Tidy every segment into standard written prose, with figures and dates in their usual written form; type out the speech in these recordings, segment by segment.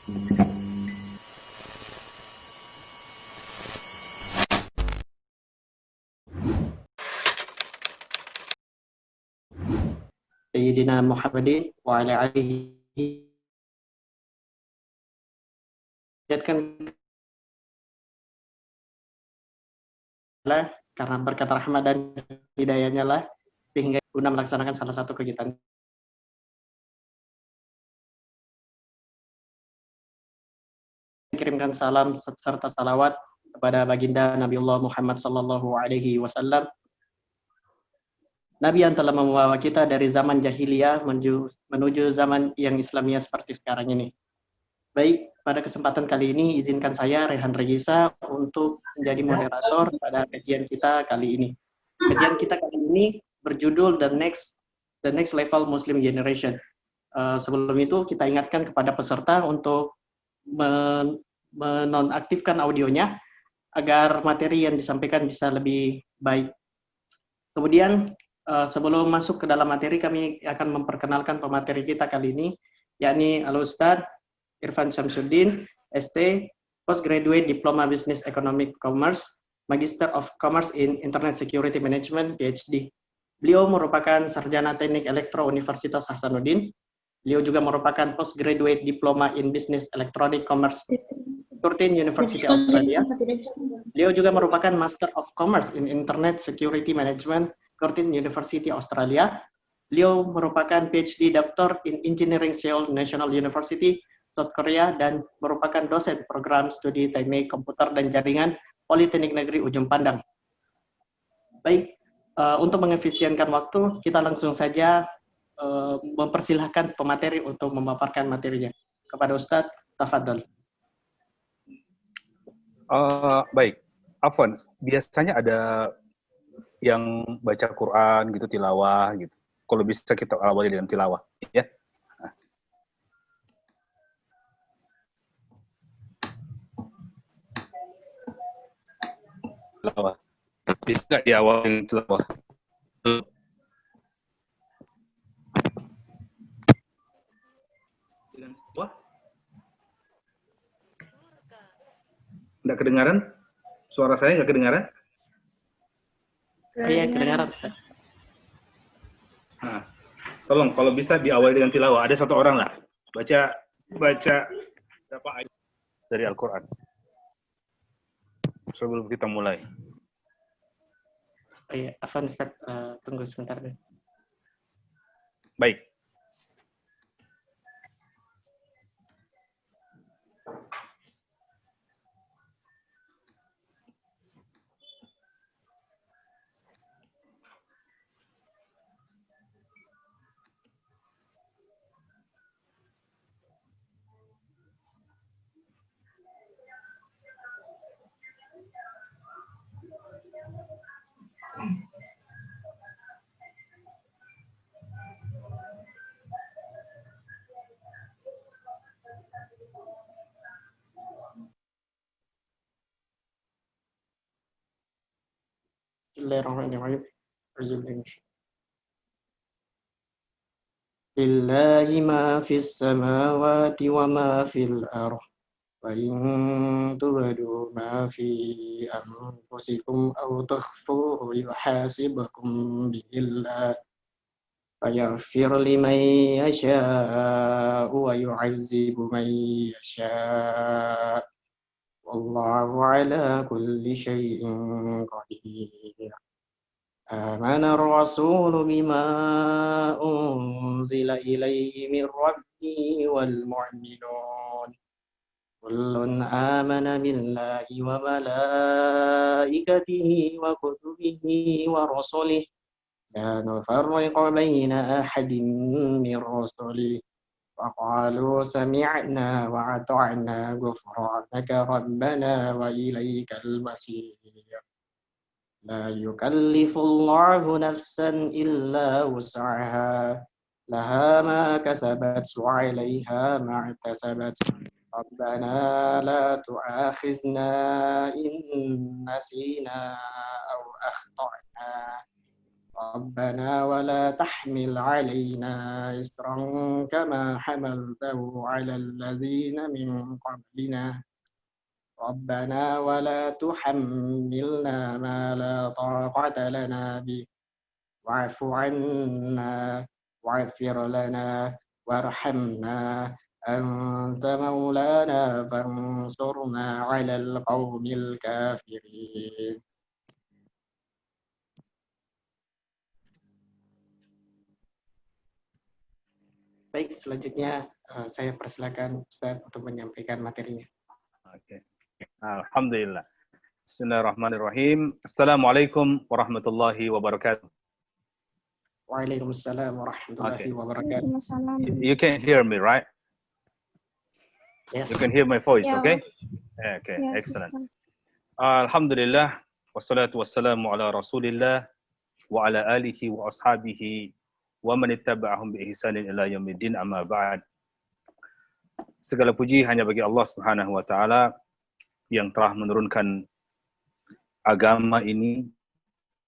Sayyidina Muhammadin wa ala alihi karena berkat rahmat dan hidayahnya lah sehingga guna melaksanakan salah satu kegiatan. Kirimkan salam serta salawat kepada baginda Nabiullah Muhammad sallallahu alaihi wasallam, Nabi yang telah membawa kita dari zaman jahiliyah menuju zaman yang Islamiyah seperti sekarang ini. Baik, pada kesempatan kali ini izinkan saya Rehan Regisa untuk menjadi moderator pada kajian kita kali ini. Kajian kita kali ini berjudul The Next Level Muslim Generation. Sebelum itu kita ingatkan kepada peserta untuk menonaktifkan audionya agar materi yang disampaikan bisa lebih baik. Kemudian sebelum masuk ke dalam materi, kami akan memperkenalkan pemateri kita kali ini, yakni Al-Ustadz Irfan Syamsuddin, ST, Postgraduate Diploma Business Economic Commerce, Magister of Commerce in Internet Security Management, PhD. Beliau merupakan sarjana teknik elektro Universitas Hasanuddin. Beliau juga merupakan Postgraduate Diploma in Business Electronic Commerce, Curtin University Australia. Beliau juga merupakan Master of Commerce in Internet Security Management, Curtin University Australia. Beliau merupakan PhD Doctor in Engineering Seoul National University, South Korea, dan merupakan dosen program studi teknik komputer dan jaringan Politeknik Negeri Ujung Pandang. Baik, untuk mengefisienkan waktu, kita langsung saja mempersilahkan pemateri untuk memaparkan materinya. Kepada Ustadz, tafadhol. Baik, Afwan, biasanya ada yang baca Quran gitu, tilawah gitu. Kalau bisa kita awali dengan tilawah, ya. Tilawah. Bisa nggak diawali dengan tilawah? Dengan tilawah? Nggak kedengaran? Suara saya nggak kedengaran? Iya, kedengaran, Ustaz. Nah, tolong kalau bisa diawali dengan tilawah. Ada satu orang lah baca berapa ayat dari Al-Quran sebelum kita mulai. Iya, Afwan, Ustaz, tunggu sebentar deh. Baik. Bismillahirrahmanirrahim. Lillahi ma fis samawati wa ma fil ardh. Wa in tubdu ma fi anfusikum aw tukhfuhu yuhasibkum bihillah. Fayaghfir liman yasha'u wa yu'azzibu man yasha'. Wallahu ala kulli syai'in qadir. آمن الرسول بما أنزل إليه من ربه والمؤمنون كل آمن بالله وملائكته وكتبه ورسله لا نفرق بين أحد من رسله وقالوا سمعنا وأطعنا غفرانك ربنا وإليك المصير لا يكلف الله نفسا إلا وسعها لها ما كسبت وعليها ما اكتسبت ربنا لا تؤاخذنا إن نسينا أو أخطأنا ربنا ولا تحمل علينا إصرا كما حملته على الذين من قبلنا ربنا ولا تحملنا ما لا طاقة لنا به واعف عنا واغفر لنا وارحمنا أنت مولانا فانصرنا على القوم الكافرين. Baik, selanjutnya saya persilakan Ustaz untuk menyampaikan materinya. Oke. Alhamdulillah. Bismillahirrahmanirrahim. Assalamualaikum warahmatullahi wabarakatuh. Waalaikumsalam warahmatullahi wabarakatuh. You can hear me, right? Yes. You can hear my voice, Yeah. okay? Okay, Yes, excellent. Ustaz. Alhamdulillah, wassalatu wassalamu ala rasulillah, wa ala alihi wa ashabihi, wa man ittaba'ahum bi ihsanin ila yaumiddin, amma ba'd. Segala puji hanya bagi Allah Subhanahu wa taala yang telah menurunkan agama ini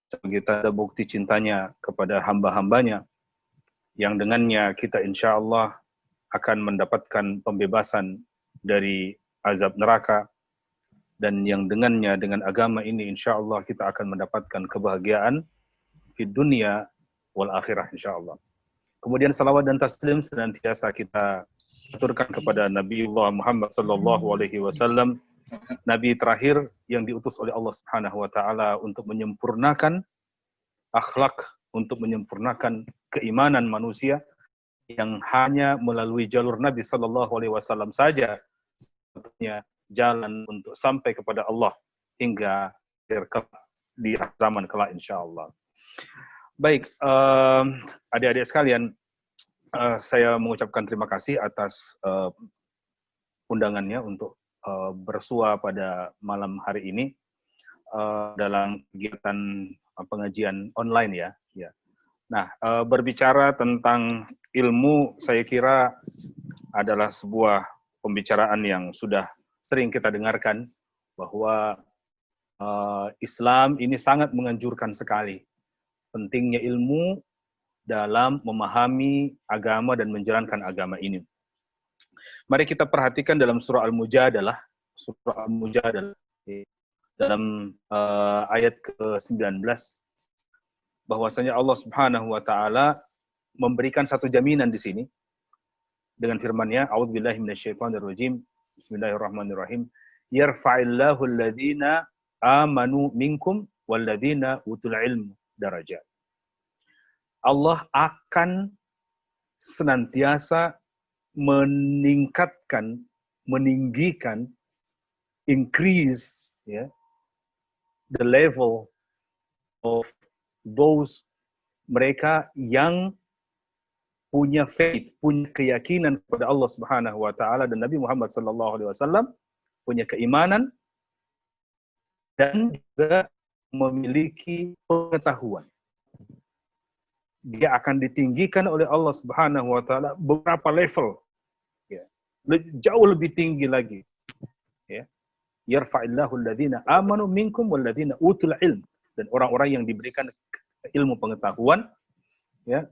sebagai tanda bukti cintanya kepada hamba-hambanya, yang dengannya kita insya Allah akan mendapatkan pembebasan dari azab neraka, dan yang dengannya, dengan agama ini insya Allah kita akan mendapatkan kebahagiaan di dunia wal akhirah insya Allah. Kemudian salawat dan taslim senantiasa kita aturkan kepada Nabiullah Muhammad sallallahu alaihi wasallam, Nabi terakhir yang diutus oleh Allah Subhanahu wa taala untuk menyempurnakan akhlak, untuk menyempurnakan keimanan manusia, yang hanya melalui jalur Nabi sallallahu alaihi wasallam saja satunya jalan untuk sampai kepada Allah hingga akhir di zaman kelak insyaallah. Baik, adik-adik sekalian, saya mengucapkan terima kasih atas undangannya untuk bersua pada malam hari ini dalam kegiatan pengajian online ya. Nah, berbicara tentang ilmu, saya kira adalah sebuah pembicaraan yang sudah sering kita dengarkan, bahwa Islam ini sangat menganjurkan sekali pentingnya ilmu dalam memahami agama dan menjalankan agama ini. Mari kita perhatikan dalam surah Al-Mujadalah, dalam ayat ke-19, bahwasanya Allah Subhanahu wa taala memberikan satu jaminan di sini dengan firman-Nya, A'udzubillahi minasyaitonirrajim. Bismillahirrahmanirrahim. Yarfa'illahu alladhina amanu minkum walladhina utul ilmu darajat. Allah akan senantiasa meningkatkan, meninggikan, increase the level of those mereka yang punya faith, punya keyakinan kepada Allah Subhanahu wa taala dan Nabi Muhammad sallallahu alaihi wasallam, punya keimanan dan juga memiliki pengetahuan. Dia akan ditinggikan oleh Allah Subhanahu wa taala beberapa level, jauh lebih tinggi lagi, yarfa'illahu alladhina amanu minkum walladhina utul ilm, dan orang-orang yang diberikan ilmu pengetahuan,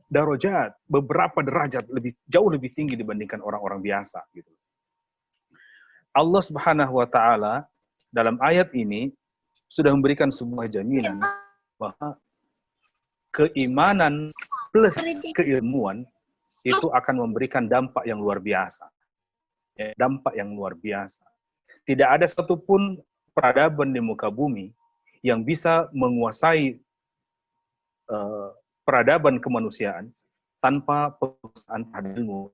darajat, beberapa derajat jauh lebih tinggi dibandingkan orang-orang biasa gitu. Allah Subhanahu wa taala dalam ayat ini sudah memberikan sebuah jaminan bahwa keimanan plus keilmuan itu akan memberikan dampak yang luar biasa. Dampak yang luar biasa. Tidak ada satupun peradaban di muka bumi yang bisa menguasai peradaban kemanusiaan tanpa penguasaan ilmu.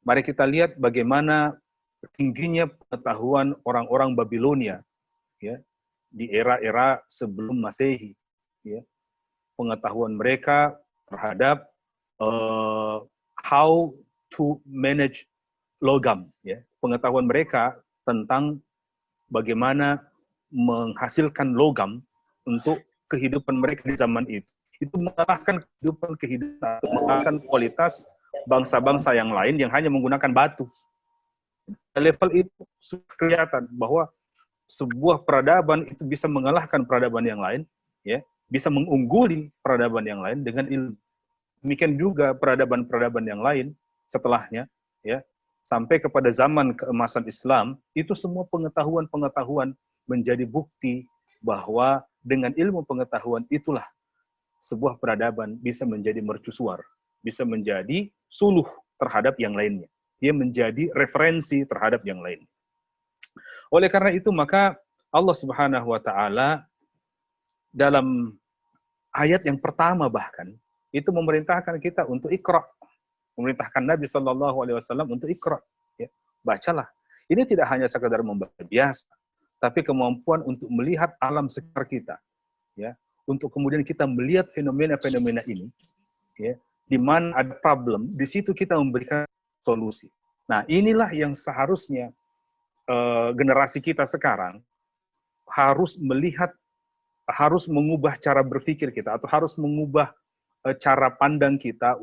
Mari kita lihat bagaimana tingginya pengetahuan orang-orang Babilonia di era-era sebelum Masehi. Pengetahuan mereka terhadap how to manage logam, pengetahuan mereka tentang bagaimana menghasilkan logam untuk kehidupan mereka di zaman itu mengalahkan kehidupan, mengalahkan kualitas bangsa-bangsa yang lain yang hanya menggunakan batu. Level itu sudah kelihatan bahwa sebuah peradaban itu bisa mengalahkan peradaban yang lain ya, bisa mengungguli peradaban yang lain dengan ilmu. Demikian juga peradaban-peradaban yang lain setelahnya, ya, sampai kepada zaman keemasan Islam, itu semua pengetahuan-pengetahuan menjadi bukti bahwa dengan ilmu pengetahuan itulah sebuah peradaban bisa menjadi mercusuar, bisa menjadi suluh terhadap yang lainnya. Dia menjadi referensi terhadap yang lain. Oleh karena itu, maka Allah Subhanahu wa Ta'ala dalam ayat yang pertama bahkan itu memerintahkan kita untuk Iqra, memerintahkan Nabi Shallallahu Alaihi Wasallam untuk Iqra, ya, bacalah. Ini tidak hanya sekadar membaca biasa, tapi kemampuan untuk melihat alam sekitar kita, ya, untuk kemudian kita melihat fenomena-fenomena ini, ya, di mana ada problem, di situ kita memberikan solusi. Nah, inilah yang seharusnya generasi kita sekarang harus melihat, harus mengubah cara berpikir kita, atau harus mengubah cara pandang kita,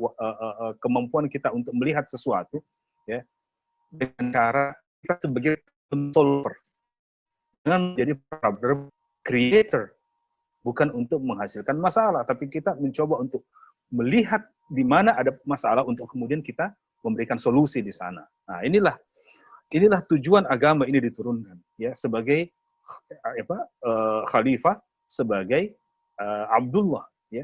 kemampuan kita untuk melihat sesuatu, ya, dengan cara kita sebagai solver, dengan menjadi problem creator, bukan untuk menghasilkan masalah, tapi kita mencoba untuk melihat di mana ada masalah untuk kemudian kita memberikan solusi di sana. Nah, inilah tujuan agama ini diturunkan, ya, sebagai khalifah, sebagai Abdullah, ya.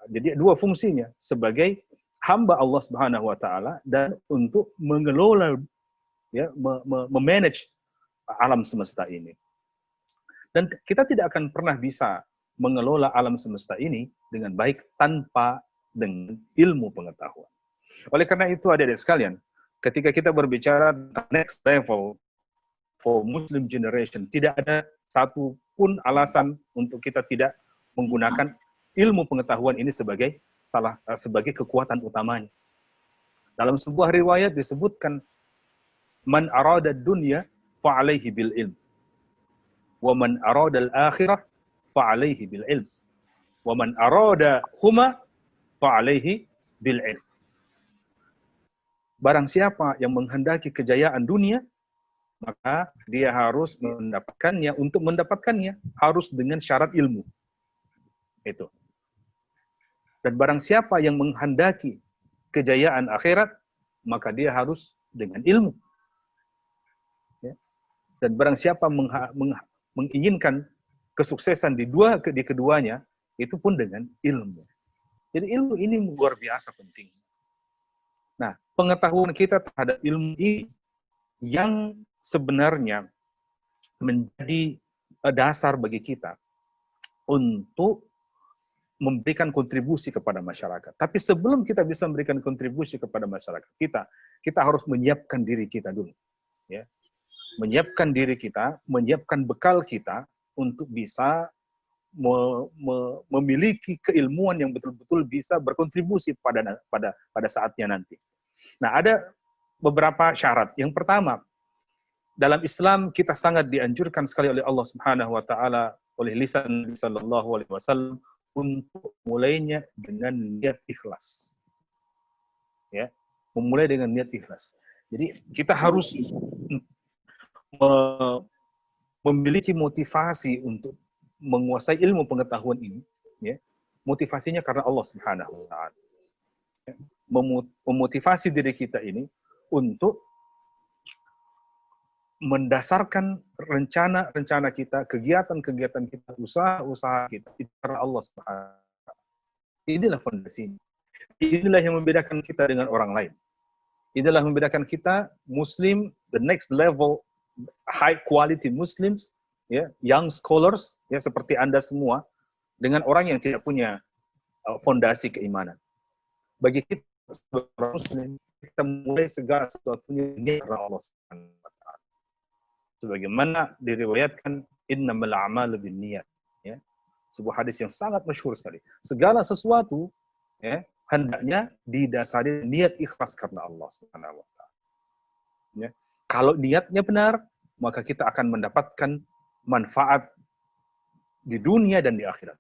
Jadi dua fungsinya, sebagai hamba Allah Subhanahu wa Ta'ala dan untuk mengelola, ya, memanage alam semesta ini. Dan kita tidak akan pernah bisa mengelola alam semesta ini dengan baik tanpa dengan ilmu pengetahuan. Oleh karena itu, adik-adik sekalian, ketika kita berbicara tentang next level for Muslim generation, tidak ada satu pun alasan untuk kita tidak menggunakan ilmu pengetahuan ini sebagai kekuatan utamanya. Dalam sebuah riwayat disebutkan, man arada dunya fa'alaihi bil ilm, wa man arada al-akhirah fa'alaihi bil ilm, wa man arada huma fa'alaihi bil ilm. Barang siapa yang menghendaki kejayaan dunia, maka dia harus mendapatkannya. Untuk mendapatkannya harus dengan syarat ilmu. Itu. Dan barang siapa yang menghendaki kejayaan akhirat, maka dia harus dengan ilmu. Ya. Dan barang siapa menginginkan kesuksesan di keduanya, itu pun dengan ilmu. Jadi ilmu ini luar biasa penting. Nah, pengetahuan kita terhadap ilmu ini yang sebenarnya menjadi dasar bagi kita untuk memberikan kontribusi kepada masyarakat. Tapi sebelum kita bisa memberikan kontribusi kepada masyarakat kita harus menyiapkan diri kita dulu, ya. Menyiapkan diri kita, menyiapkan bekal kita untuk bisa memiliki keilmuan yang betul-betul bisa berkontribusi pada saatnya nanti. Nah, ada beberapa syarat. Yang pertama, dalam Islam kita sangat dianjurkan sekali oleh Allah Subhanahu wa Ta'ala, oleh lisan Nabi Sallallahu Alaihi Wasallam, untuk mulainya dengan niat ikhlas, ya, memulai dengan niat ikhlas. Jadi kita harus memiliki motivasi untuk menguasai ilmu pengetahuan ini, ya. Motivasinya karena Allah Subhanahu wa Ta'ala. Memotivasi diri kita ini untuk mendasarkan rencana-rencana kita, kegiatan-kegiatan kita, usaha-usaha kita itu karena Allah Subhanahu wa Ta'ala. Inilah fondasinya. Inilah yang membedakan kita dengan orang lain. Inilah yang membedakan kita Muslim, the next level, high quality Muslims, ya, young scholars, ya, seperti Anda semua, dengan orang yang tidak punya fondasi keimanan. Bagi kita sebagai Muslim, kita mulai segala sesuatunya karena Allah Subhanahu wa Ta'ala. Sebagaimana diriwayatkan, innamal a'malu binniyat, ya. Sebuah hadis yang sangat masyhur sekali. Segala sesuatu, ya, hendaknya didasari niat ikhlas karena Allah Subhanahu wa Ta'ala. Ya. Kalau niatnya benar, maka kita akan mendapatkan manfaat di dunia dan di akhirat.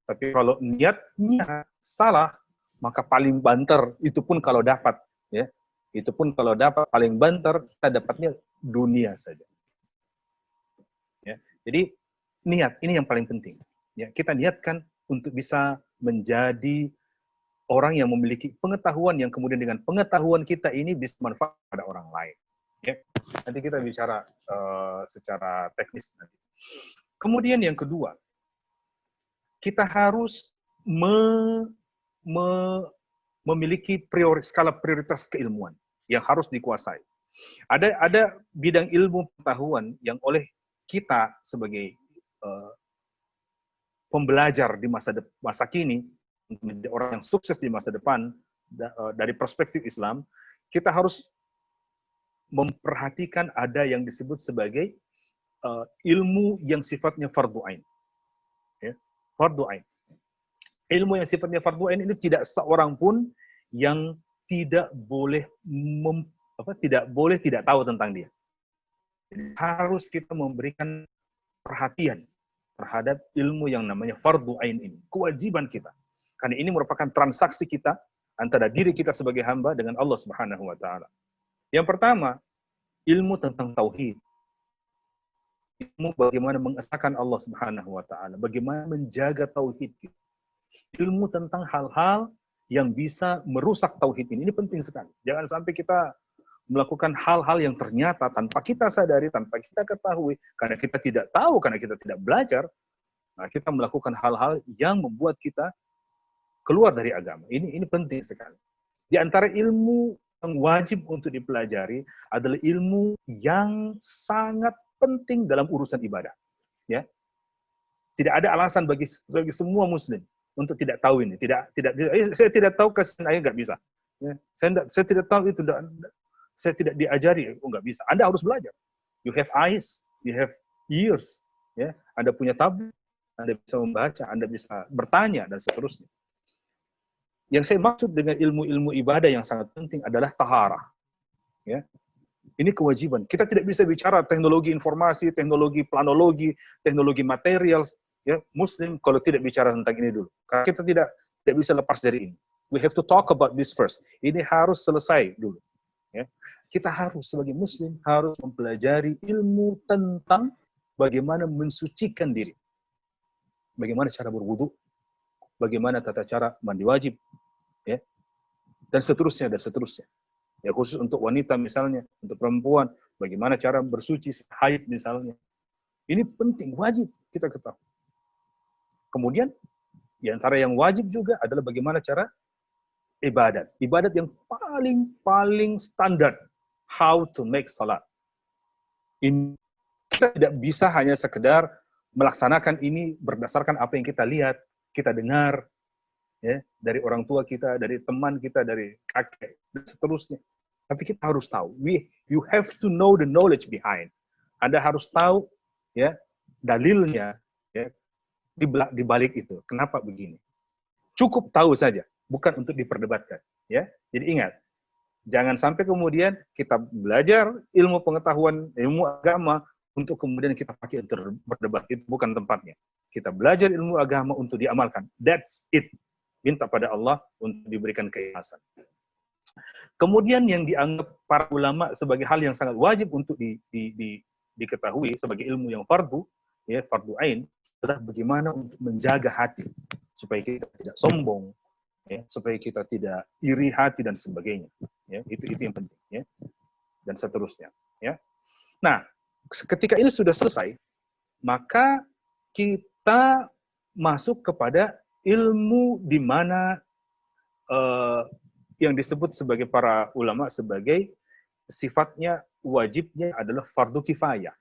Tapi kalau niatnya salah, maka paling banter, itu pun kalau dapat, ya. Itu pun kalau dapat paling banter, kita dapatnya dunia saja. Ya. Jadi niat ini yang paling penting. Ya, kita niatkan untuk bisa menjadi orang yang memiliki pengetahuan yang kemudian dengan pengetahuan kita ini bisa manfaat pada orang lain. Ya, nanti kita bicara secara teknis nanti. Kemudian yang kedua, kita harus memiliki skala prioritas keilmuan yang harus dikuasai. Ada bidang ilmu pengetahuan yang oleh kita sebagai pembelajar di masa kini, menjadi orang yang sukses di masa depan dari perspektif Islam, kita harus memperhatikan ada yang disebut sebagai ilmu yang sifatnya fardu ain. Ya, fardu ain. Ilmu yang sifatnya fardu ain ini tidak seorang pun yang tidak boleh tidak tahu tentang dia. Jadi, harus kita memberikan perhatian terhadap ilmu yang namanya fardu ain ini. Kewajiban kita. Karena ini merupakan transaksi kita antara diri kita sebagai hamba dengan Allah Subhanahu wa taala. Yang pertama, ilmu tentang tauhid. Ilmu bagaimana mengesahkan Allah Subhanahu wa taala, bagaimana menjaga tauhid kita. Ilmu tentang hal-hal yang bisa merusak tauhid ini penting sekali. Jangan sampai kita melakukan hal-hal yang ternyata tanpa kita sadari, tanpa kita ketahui, karena kita tidak tahu, karena kita tidak belajar, nah kita melakukan hal-hal yang membuat kita keluar dari agama. Ini penting sekali. Di antara ilmu yang wajib untuk dipelajari adalah ilmu yang sangat penting dalam urusan ibadah. Ya, tidak ada alasan bagi semua Muslim untuk tidak tahu ini. Saya tidak tahu kasihan ayah nggak bisa. Ya, saya tidak tahu itu. Saya tidak diajari, nggak bisa. Anda harus belajar. You have eyes, you have ears. Ya, Anda punya tablet, Anda bisa membaca, Anda bisa bertanya dan seterusnya. Yang saya maksud dengan ilmu-ilmu ibadah yang sangat penting adalah taharah. Ya. Ini kewajiban. Kita tidak bisa bicara teknologi informasi, teknologi planologi, teknologi material. Ya, Muslim kalau tidak bicara tentang ini dulu. Karena kita tidak bisa lepas dari ini. We have to talk about this first. Ini harus selesai dulu. Ya. Kita harus sebagai Muslim harus mempelajari ilmu tentang bagaimana mensucikan diri. Bagaimana cara berwudu, bagaimana tata cara mandi wajib, ya, dan seterusnya. Ya, khusus untuk wanita misalnya, untuk perempuan, bagaimana cara bersuci haid misalnya. Ini penting, wajib kita ketahui. Kemudian, di antara yang wajib juga adalah bagaimana cara ibadat. Ibadat yang paling standar, how to make salat. Kita tidak bisa hanya sekedar melaksanakan ini berdasarkan apa yang kita lihat, kita dengar, ya, dari orang tua kita, dari teman kita, dari kakek, dan seterusnya. Tapi kita harus tahu. You have to know the knowledge behind. Anda harus tahu, ya, dalilnya, ya, di balik itu. Kenapa begini? Cukup tahu saja, bukan untuk diperdebatkan. Ya, jadi ingat, jangan sampai kemudian kita belajar ilmu pengetahuan, ilmu agama untuk kemudian kita pakai untuk berdebat. Itu bukan tempatnya. Kita belajar ilmu agama untuk diamalkan. That's it. Minta pada Allah untuk diberikan keikhlasan. Kemudian yang dianggap para ulama sebagai hal yang sangat wajib untuk diketahui sebagai ilmu yang fardu, ya, fardu ain, adalah bagaimana untuk menjaga hati supaya kita tidak sombong, ya, supaya kita tidak iri hati dan sebagainya. Ya, itu yang penting, ya, dan seterusnya. Ya. Nah, ketika ini sudah selesai, maka kita masuk kepada ilmu di mana yang disebut sebagai para ulama sebagai sifatnya wajibnya adalah fardu kifayah.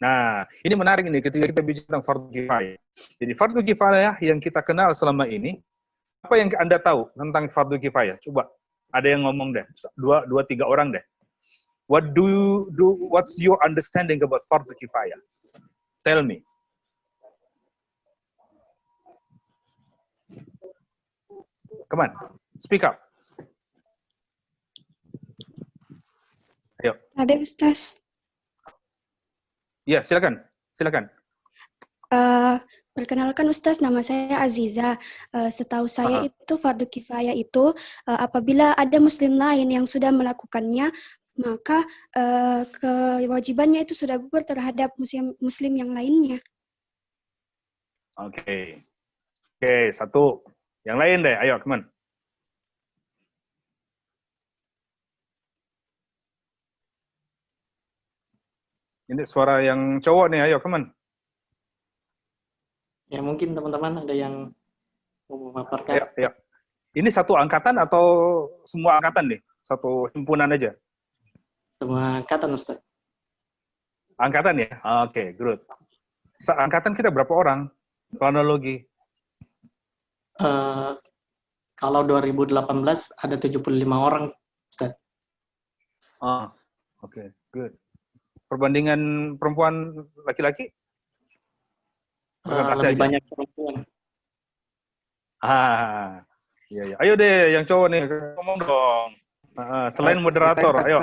Nah, ini menarik ini ketika kita bicara tentang fardu kifayah. Jadi fardu kifayah yang kita kenal selama ini, apa yang Anda tahu tentang fardu kifayah? Coba ada yang ngomong deh, dua tiga orang deh. What's your understanding about fardu kifayah? Tell me. Come on, speak up. Ayo. Ada Ustaz. Ya, silakan. Perkenalkan Ustaz, nama saya Aziza. Setahu saya itu fardu kifayah itu apabila ada Muslim lain yang sudah melakukannya, maka kewajibannya itu sudah gugur terhadap Muslim yang lainnya. Oke. Oke, satu. Yang lain deh, ayo, teman. Ini suara yang cowok nih, ayo, teman. Ya mungkin teman-teman ada yang mau memaparkan. Ayo, ayo. Ini satu angkatan atau semua angkatan nih? Satu himpunan aja? Semua angkatan, Ustaz. Angkatan ya? Oke, good. Angkatan kita berapa orang? Kronologi. Kalau 2018 ada 75 orang, Ustaz. Oh, oke, good. Perbandingan perempuan laki-laki? Persentase Lebih aja? banyak perempuan. Ah, iya, iya. Ayo deh, yang cowok nih, ngomong dong. Selain moderator, ayo.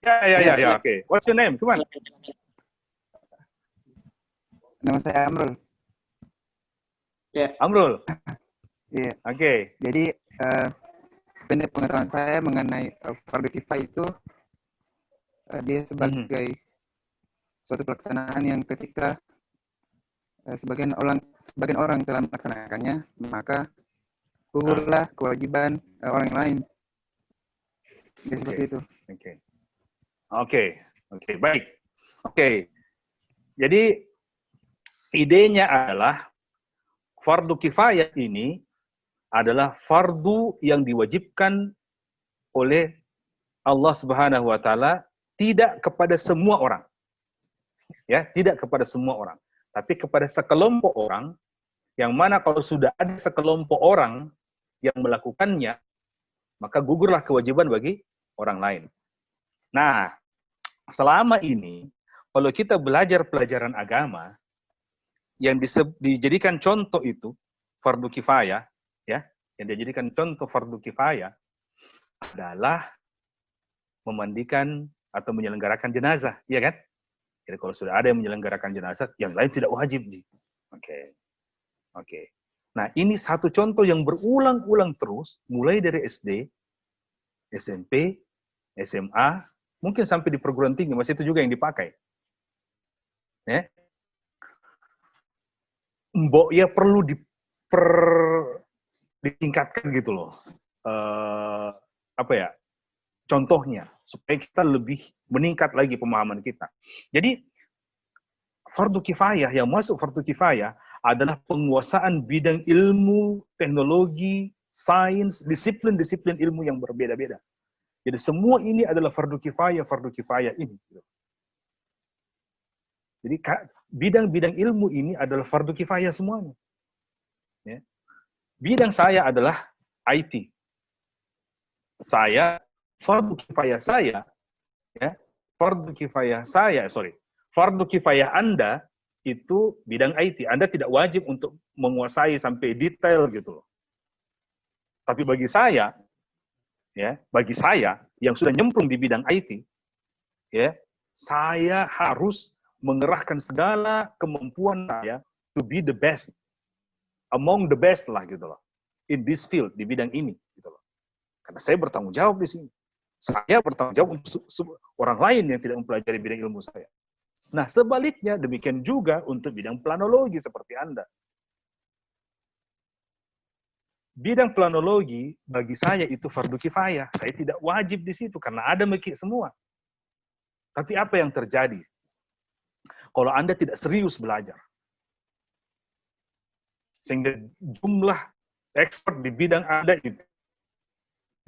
Ya, oke. What's your name? Come on. Nama saya Amrul. Ya. Amrul. Iya. Oke. Jadi sebenarnya pengetahuan saya mengenai fardu kifayah itu dia sebagai suatu pelaksanaan yang ketika sebagian orang telah melaksanakannya, maka gugurlah kewajiban orang lain. Jadi seperti itu. Oke, baik. Oke. Jadi idenya adalah fardu kifayah ini adalah fardu yang diwajibkan oleh Allah Subhanahu wa taala tidak kepada semua orang. Ya, tidak kepada semua orang, tapi kepada sekelompok orang yang mana kalau sudah ada sekelompok orang yang melakukannya, maka gugurlah kewajiban bagi orang lain. Nah, selama ini kalau kita belajar pelajaran agama yang dijadikan contoh itu fardu kifayah, ya, yang dijadikan contoh fardu kifayah adalah memandikan atau menyelenggarakan jenazah, iya kan? Jadi kalau sudah ada yang menyelenggarakan jenazah, yang lain tidak wajib. Oke. Nah, ini satu contoh yang berulang-ulang terus, mulai dari SD, SMP, SMA, mungkin sampai di perguruan tinggi, masih itu juga yang dipakai. Ya. Mbok ya perlu ditingkatkan gitu loh. Contohnya, supaya kita lebih meningkat lagi pemahaman kita. Jadi, fardu kifayah, yang masuk fardu kifayah adalah penguasaan bidang ilmu, teknologi, sains, disiplin-disiplin ilmu yang berbeda-beda. Jadi semua ini adalah fardu kifayah ini. Jadi bidang-bidang ilmu ini adalah fardu kifayah semuanya. Ya. Bidang saya adalah IT. Fardu kifayah Anda itu bidang IT. Anda tidak wajib untuk menguasai sampai detail gitu loh. Tapi bagi saya yang sudah nyemplung di bidang IT, ya, saya harus mengerahkan segala kemampuan saya to be the best, among the best lah gitu loh, in this field, di bidang ini gitu loh. Karena saya bertanggung jawab di sini. Saya bertanggung jawab untuk orang lain yang tidak mempelajari bidang ilmu saya. Nah, sebaliknya demikian juga untuk bidang planologi seperti Anda. Bidang planologi bagi saya itu fardu kifayah. Saya tidak wajib di situ karena ada mekik semua. Tapi apa yang terjadi kalau Anda tidak serius belajar? Sehingga jumlah expert di bidang Anda itu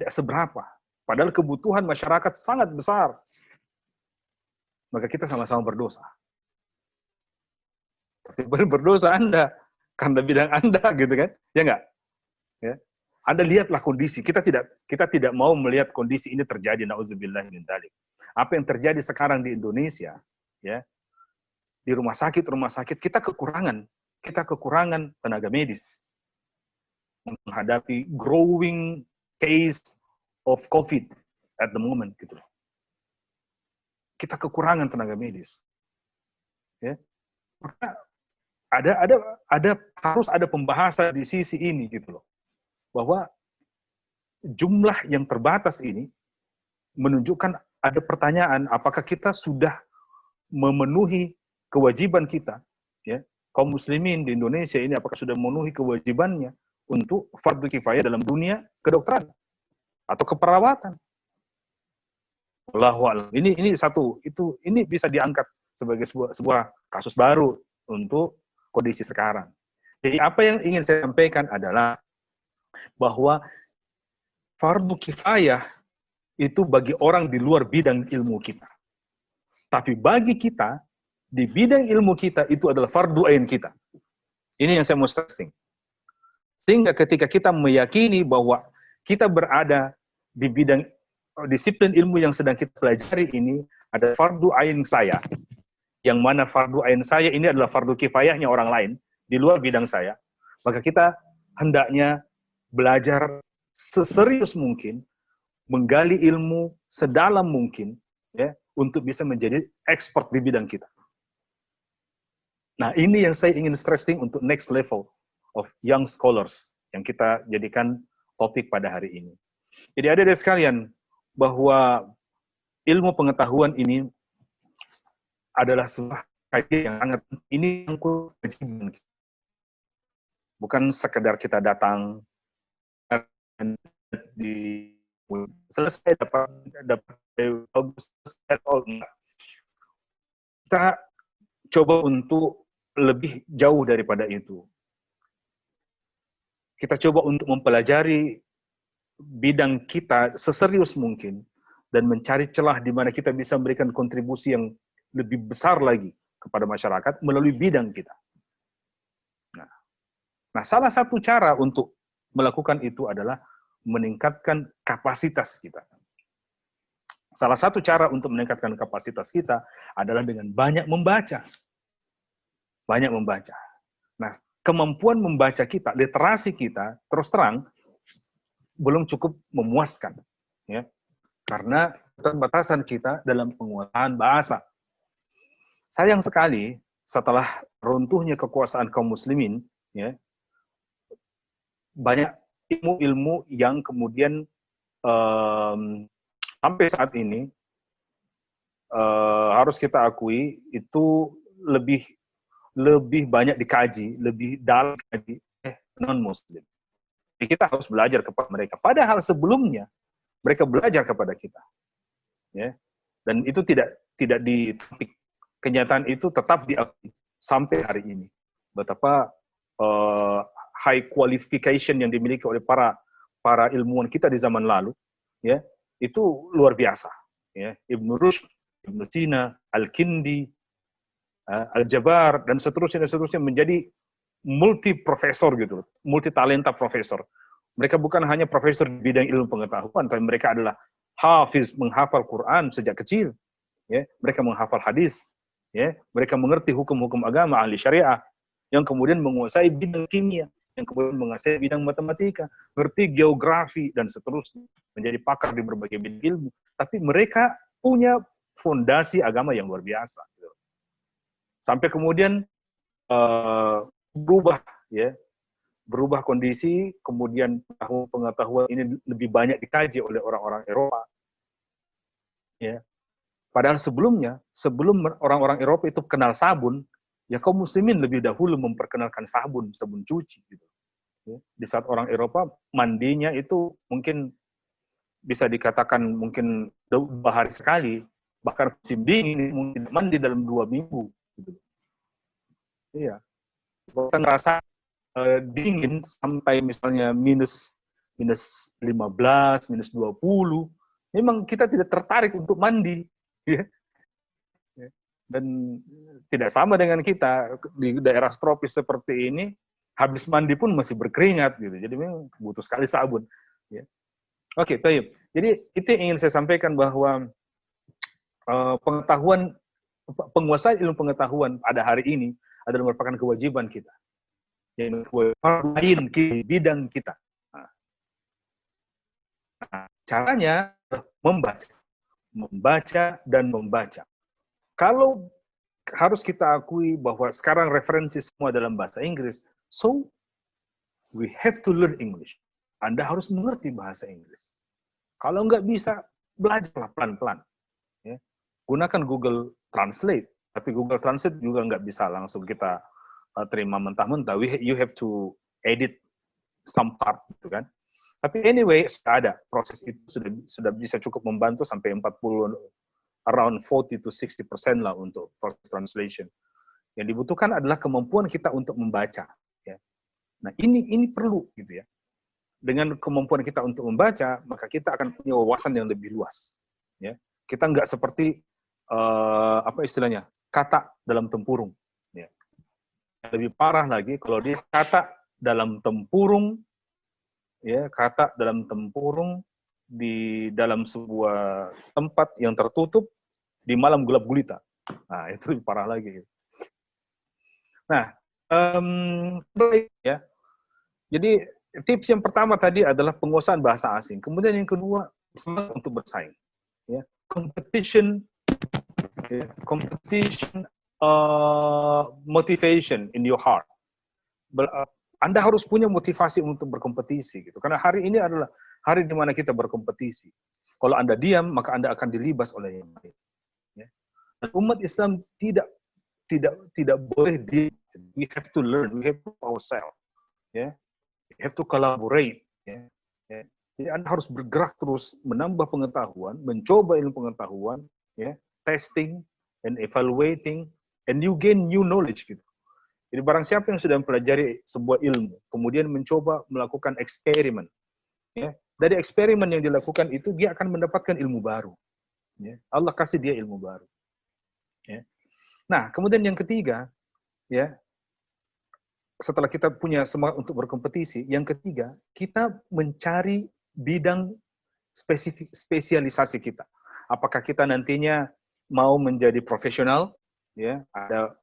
tidak seberapa. Padahal kebutuhan masyarakat sangat besar. Maka kita sama-sama berdosa. Tapi berdosa Anda karena bidang Anda gitu kan? Ya enggak? Ya. Anda lihatlah kondisi. Kita tidak mau melihat kondisi ini terjadi, nauzubillah min dzalik. Apa yang terjadi sekarang di Indonesia, ya. Di rumah sakit kita kekurangan tenaga medis menghadapi growing case of COVID at the moment gitu. Kita kekurangan tenaga medis. Ya. Maka harus ada pembahasan di sisi ini gitu loh. Bahwa jumlah yang terbatas ini menunjukkan ada pertanyaan apakah kita sudah memenuhi kewajiban kita, ya, kaum muslimin di Indonesia ini apakah sudah memenuhi kewajibannya untuk fardu kifayah dalam dunia kedokteran atau keperawatan. Wallahu a'lam. Ini satu, ini bisa diangkat sebagai sebuah kasus baru untuk kondisi sekarang. Jadi apa yang ingin saya sampaikan adalah bahwa fardu kifayah itu bagi orang di luar bidang ilmu kita. Tapi bagi kita, di bidang ilmu kita itu adalah fardu ain kita. Ini yang saya mau stressing. Sehingga ketika kita meyakini bahwa kita berada di bidang disiplin ilmu yang sedang kita pelajari ini ada fardu ain saya, yang mana fardu ain saya ini adalah fardu kifayahnya orang lain di luar bidang saya, maka kita hendaknya belajar seserius mungkin, menggali ilmu sedalam mungkin, ya, untuk bisa menjadi expert di bidang kita. Nah, ini yang saya ingin stressing untuk next level of young scholars yang kita jadikan topik pada hari ini. Jadi adik-adik sekalian, bahwa ilmu pengetahuan ini adalah sebuah kajian yang sangat ini yang kewajiban. Bukan sekedar kita datang di selesai dapat bagus all, enggak. Kita coba untuk lebih jauh daripada itu. Kita coba untuk mempelajari bidang kita seserius mungkin dan mencari celah di mana kita bisa memberikan kontribusi yang lebih besar lagi kepada masyarakat melalui bidang kita. Nah, salah satu cara untuk melakukan itu adalah meningkatkan kapasitas kita. Salah satu cara untuk meningkatkan kapasitas kita adalah dengan banyak membaca. Banyak membaca. Nah, kemampuan membaca kita, literasi kita, terus terang, belum cukup memuaskan. Ya. Karena keterbatasan kita dalam penguasaan bahasa. Sayang sekali, setelah runtuhnya kekuasaan kaum muslimin, ya, banyak ilmu-ilmu yang kemudian sampai saat ini harus kita akui itu lebih banyak dikaji, lebih dalam dikaji non-muslim. Jadi kita harus belajar kepada mereka. Padahal sebelumnya mereka belajar kepada kita, ya. Dan itu tidak ditapik. Kenyataan itu tetap diakui sampai hari ini. Betapa high qualification yang dimiliki oleh para ilmuwan kita di zaman lalu, ya, itu luar biasa. Ya. Ibnu Rushd, Ibnu Sina, Al-Kindi, Al-Jabar, dan seterusnya menjadi multi profesor gitu, multi talenta profesor. Mereka bukan hanya profesor di bidang ilmu pengetahuan, tapi mereka adalah hafiz, menghafal Quran sejak kecil. Ya, mereka menghafal hadis, ya, mereka mengerti hukum-hukum agama ahli syariah, yang kemudian menguasai bidang kimia, yang kemudian menguasai bidang matematika, ngerti geografi dan seterusnya, menjadi pakar di berbagai bidang ilmu. Tapi mereka punya fondasi agama yang luar biasa. Gitu. Sampai kemudian berubah kondisi, kemudian pengetahuan ini lebih banyak dikaji oleh orang-orang Eropa. Ya. Padahal sebelum orang-orang Eropa itu kenal sabun, ya kaum muslimin lebih dahulu memperkenalkan sabun cuci. Gitu. Ya. Di saat orang Eropa mandinya itu mungkin bisa dikatakan mungkin 2 hari sekali, bahkan musim dingin mungkin mandi dalam 2 minggu. Gitu. Iya. Kita ngerasa dingin sampai misalnya minus 15, minus 20, memang kita tidak tertarik untuk mandi. Ya. Dan tidak sama dengan kita di daerah tropis seperti ini, habis mandi pun masih berkeringat gitu. Jadi memang butuh sekali sabun. Ya. Oke, baik. Jadi itu yang ingin saya sampaikan bahwa penguasaan ilmu pengetahuan pada hari ini adalah merupakan kewajiban kita. Yang lain di bidang kita. Nah, caranya membaca dan membaca. Kalau harus kita akui bahwa sekarang referensi semua dalam bahasa Inggris, so we have to learn English. Anda harus mengerti bahasa Inggris. Kalau nggak bisa, belajarlah pelan-pelan. Ya. Gunakan Google Translate, tapi Google Translate juga nggak bisa langsung kita terima mentah-mentah. You have to edit some part, gitu kan. Tapi anyway, sudah ada proses itu, sudah bisa cukup membantu sampai 40, around 40 to 60% lah untuk proses translation. Yang dibutuhkan adalah kemampuan kita untuk membaca. Ya. Nah ini perlu gitu ya. Dengan kemampuan kita untuk membaca, maka kita akan punya wawasan yang lebih luas. Ya. Kita nggak seperti apa istilahnya, kata dalam tempurung. Ya. Lebih parah lagi kalau dia kata dalam tempurung, ya, kata dalam tempurung di dalam sebuah tempat yang tertutup di malam gelap gulita. Nah itu lebih parah lagi. Nah, baik ya. Jadi tips yang pertama tadi adalah penguasaan bahasa asing. Kemudian yang kedua, semangat untuk bersaing. Ya. Competition, motivation in your heart. Anda harus punya motivasi untuk berkompetisi, gitu. Karena hari ini adalah hari di mana kita berkompetisi. Kalau Anda diam, maka Anda akan dilibas oleh yang lain. Ya. Dan umat Islam tidak boleh di. We have to learn, we have to ourselves. Ya. We have to collaborate. Ya. Ya. Jadi Anda harus bergerak terus, menambah pengetahuan, mencoba ilmu pengetahuan, ya, testing and evaluating, and you gain new knowledge gitu. Jadi barang siapa yang sudah mempelajari sebuah ilmu, kemudian mencoba melakukan eksperimen, ya, dari eksperimen yang dilakukan itu dia akan mendapatkan ilmu baru. Ya. Allah kasih dia ilmu baru. Ya. Nah, kemudian yang ketiga, ya, setelah kita punya semangat untuk berkompetisi, yang ketiga, kita mencari bidang spesialisasi kita. Apakah kita nantinya mau menjadi profesional, ya, ada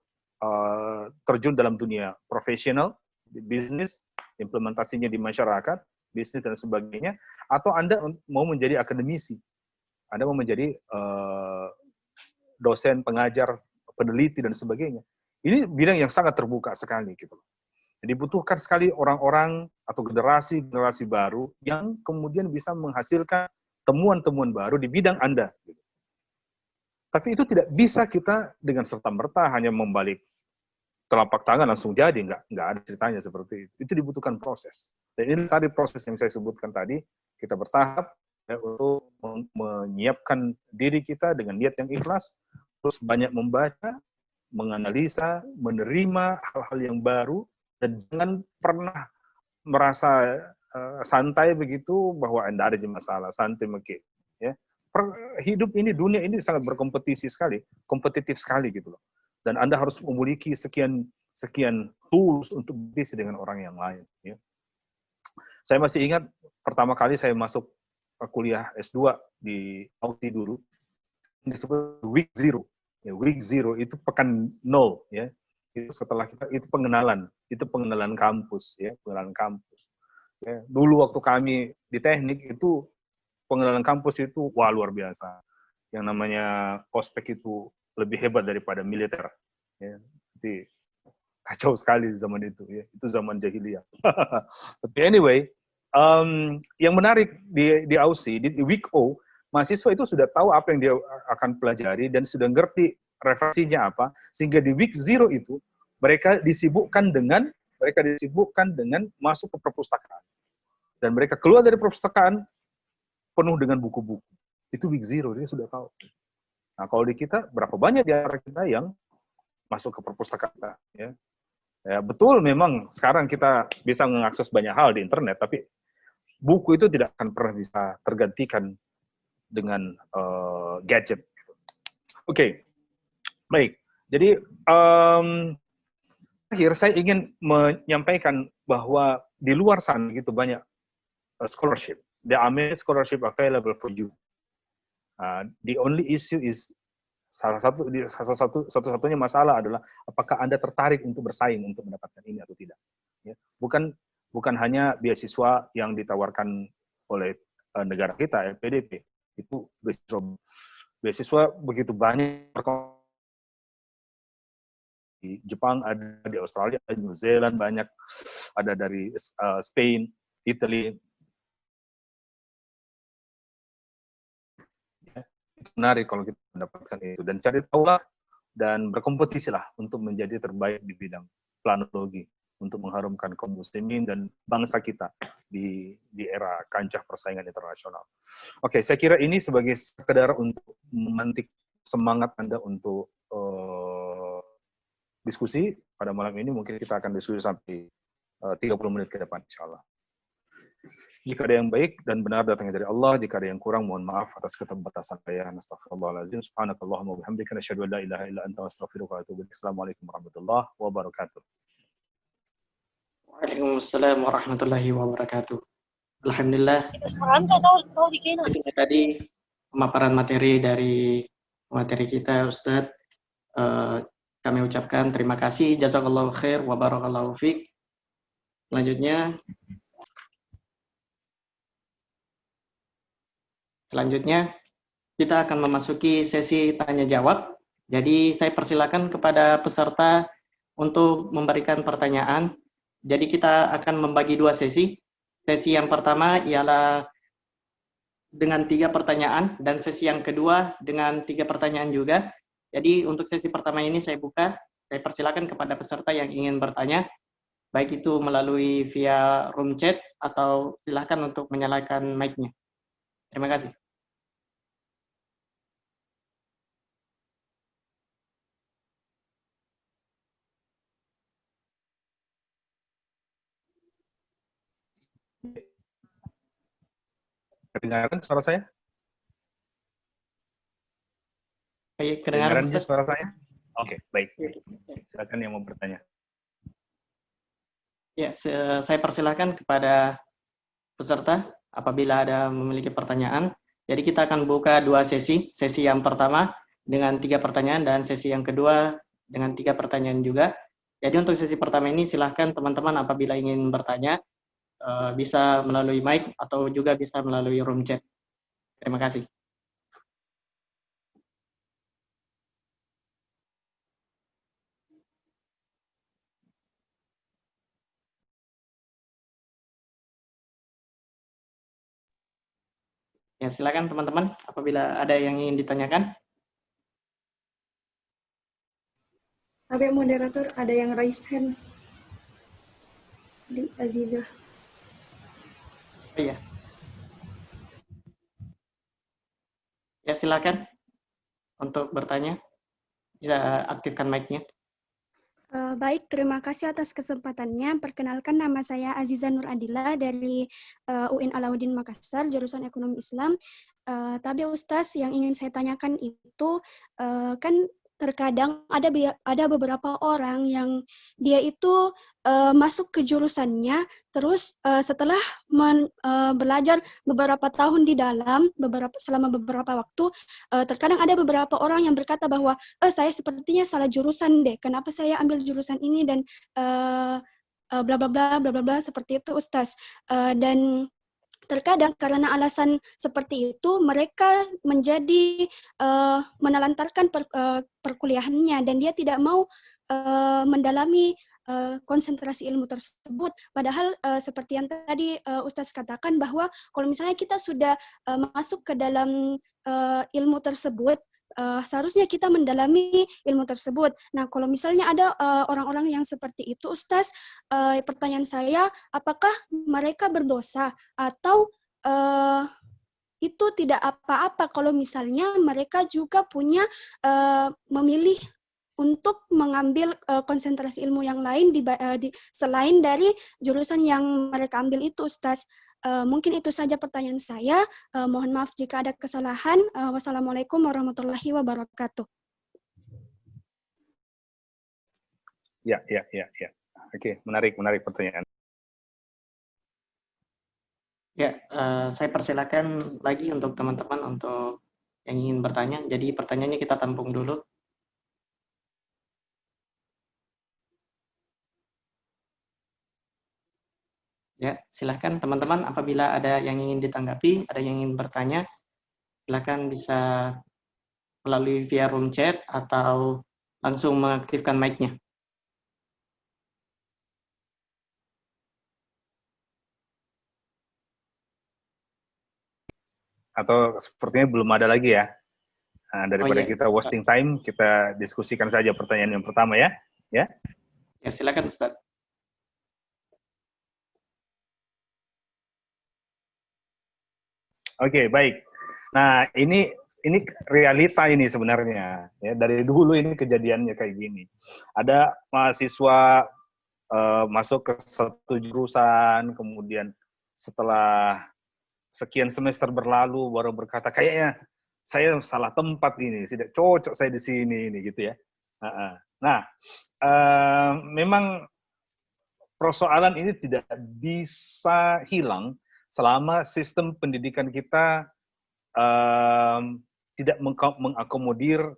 terjun dalam dunia profesional, bisnis, implementasinya di masyarakat, bisnis dan sebagainya, atau Anda mau menjadi akademisi, Anda mau menjadi dosen, pengajar, peneliti dan sebagainya. Ini bidang yang sangat terbuka sekali, gitu. Jadi dibutuhkan sekali orang-orang atau generasi baru yang kemudian bisa menghasilkan temuan-temuan baru di bidang Anda. Tapi itu tidak bisa kita dengan serta-merta hanya membalik telapak tangan langsung jadi, nggak ada ceritanya seperti itu. Itu dibutuhkan proses. Dan ini tadi proses yang saya sebutkan tadi, kita bertahap ya, untuk menyiapkan diri kita dengan niat yang ikhlas, terus banyak membaca, menganalisa, menerima hal-hal yang baru, dan jangan pernah merasa santai begitu bahwa Anda ada masalah, santai mungkin. Ya. Hidup ini, dunia ini sangat berkompetisi sekali, kompetitif sekali gitu loh. Dan Anda harus memiliki sekian tools untuk berkompetisi dengan orang yang lain. Ya. Saya masih ingat pertama kali saya masuk kuliah S2 di Aussie dulu, disebut week zero. Ya, week zero itu pekan 0 ya. Itu setelah itu pengenalan kampus ya, pengenalan kampus. Ya, dulu waktu kami di teknik itu pengenalan kampus itu wah luar biasa. Yang namanya ospek itu lebih hebat daripada militer. Ya, jadi kacau sekali zaman itu ya. Itu zaman jahiliyah. Tapi anyway, yang menarik di Aussie di week O, mahasiswa itu sudah tahu apa yang dia akan pelajari dan sudah ngerti referensinya apa, sehingga di week zero itu mereka disibukkan dengan masuk ke perpustakaan. Dan mereka keluar dari perpustakaan penuh dengan buku-buku. Itu week zero, dia sudah tahu. Nah, kalau di kita, berapa banyak di antara kita yang masuk ke perpustakaan? Ya. Ya, betul, memang sekarang kita bisa mengakses banyak hal di internet, tapi buku itu tidak akan pernah bisa tergantikan dengan gadget. Oke. Baik, jadi akhir saya ingin menyampaikan bahwa di luar sana gitu banyak scholarship. There are many scholarship available for you. The only issue is satu-satunya masalah adalah apakah Anda tertarik untuk bersaing untuk mendapatkan ini atau tidak. Ya. Bukan hanya beasiswa yang ditawarkan oleh negara kita, PDP, itu beasiswa begitu banyak. Di Jepang ada, di Australia, di New Zealand banyak, ada dari Spain, Italy. Ya, itu menarik kalau kita mendapatkan itu dan cari tahulah dan berkompetisilah untuk menjadi terbaik di bidang planologi untuk mengharumkan kaum muslimin dan bangsa kita di era kancah persaingan internasional. Oke, saya kira ini sebagai sekedar untuk memantik semangat Anda untuk diskusi pada malam ini. Mungkin kita akan diskusi sampai 30 menit ke depan, insya Allah. Jika ada yang baik dan benar datangnya dari Allah, jika ada yang kurang mohon maaf atas keterbatasan saya. Astaghfirullahaladzim. Subhanakallahumma wa bihamdika nasyhadu an la ilaha illa anta astaghfiruka wa atubu ilaik. Assalamualaikum warahmatullahi wabarakatuh. Waalaikumsalam warahmatullahi wabarakatuh. Alhamdulillah. Itu tadi pemaparan materi dari materi kita, Ustadz. Kami ucapkan terima kasih. Jazakallahu khair wa barakallahu fiik. Selanjutnya, kita akan memasuki sesi tanya-jawab. Jadi, saya persilakan kepada peserta untuk memberikan pertanyaan. Jadi, kita akan membagi dua sesi. Sesi yang pertama ialah dengan 3 pertanyaan, dan sesi yang kedua dengan 3 pertanyaan juga. Jadi, untuk sesi pertama ini saya buka. Saya persilakan kepada peserta yang ingin bertanya, baik itu melalui via room chat atau silakan untuk menyalakan mic-nya. Terima kasih. Kedengaran suara saya? Baik, kedengaran Ustaz? Suara saya? Oke, baik. Silakan yang mau bertanya. Ya, saya persilakan kepada peserta apabila ada memiliki pertanyaan. Jadi kita akan buka dua sesi. Sesi yang pertama dengan 3 pertanyaan dan sesi yang kedua dengan 3 pertanyaan juga. Jadi untuk sesi pertama ini silahkan teman-teman apabila ingin bertanya bisa melalui mic atau juga bisa melalui room chat. Terima kasih. Ya, silakan teman-teman apabila ada yang ingin ditanyakan. Habib moderator, ada yang raise hand. Di Aziza. Oh, iya. Ya, silakan untuk bertanya. Bisa aktifkan mic-nya. Baik, terima kasih atas kesempatannya. Perkenalkan, nama saya Aziza Nur Adila dari UIN Alauddin Makassar, jurusan Ekonomi Islam. Tapi Ustaz, yang ingin saya tanyakan itu, kan terkadang ada beberapa orang yang dia itu masuk ke jurusannya, terus setelah belajar beberapa tahun di dalam, selama beberapa waktu, terkadang ada beberapa orang yang berkata bahwa saya sepertinya salah jurusan deh, kenapa saya ambil jurusan ini dan bla bla bla bla bla bla seperti itu Ustaz. Dan terkadang karena alasan seperti itu mereka menjadi menelantarkan perkuliahannya dan dia tidak mau mendalami konsentrasi ilmu tersebut. Padahal seperti yang tadi Ustaz katakan bahwa kalau misalnya kita sudah masuk ke dalam ilmu tersebut, seharusnya kita mendalami ilmu tersebut. Nah, kalau misalnya ada orang-orang yang seperti itu, Ustaz, pertanyaan saya, apakah mereka berdosa atau itu tidak apa-apa kalau misalnya mereka juga punya memilih untuk mengambil konsentrasi ilmu yang lain selain dari jurusan yang mereka ambil itu, Ustaz. Mungkin itu saja pertanyaan saya. Mohon maaf jika ada kesalahan. Wassalamualaikum warahmatullahi wabarakatuh. Ya. Oke, menarik pertanyaan. Ya, saya persilakan lagi untuk teman-teman untuk yang ingin bertanya. Jadi pertanyaannya kita tampung dulu. Ya, silakan teman-teman apabila ada yang ingin ditanggapi, ada yang ingin bertanya, silakan bisa melalui via room chat atau langsung mengaktifkan mic-nya. Atau sepertinya belum ada lagi ya. Nah, daripada iya. kita wasting time, kita diskusikan saja pertanyaan yang pertama ya. Ya, silakan Ustaz. Oke, baik. Nah, ini realita ini sebenarnya. Ya, dari dulu ini kejadiannya kayak gini. Ada mahasiswa masuk ke satu jurusan, kemudian setelah sekian semester berlalu baru berkata, kayaknya saya salah tempat ini, tidak cocok saya di sini ini gitu ya. Nah, memang persoalan ini tidak bisa hilang selama sistem pendidikan kita tidak mengakomodir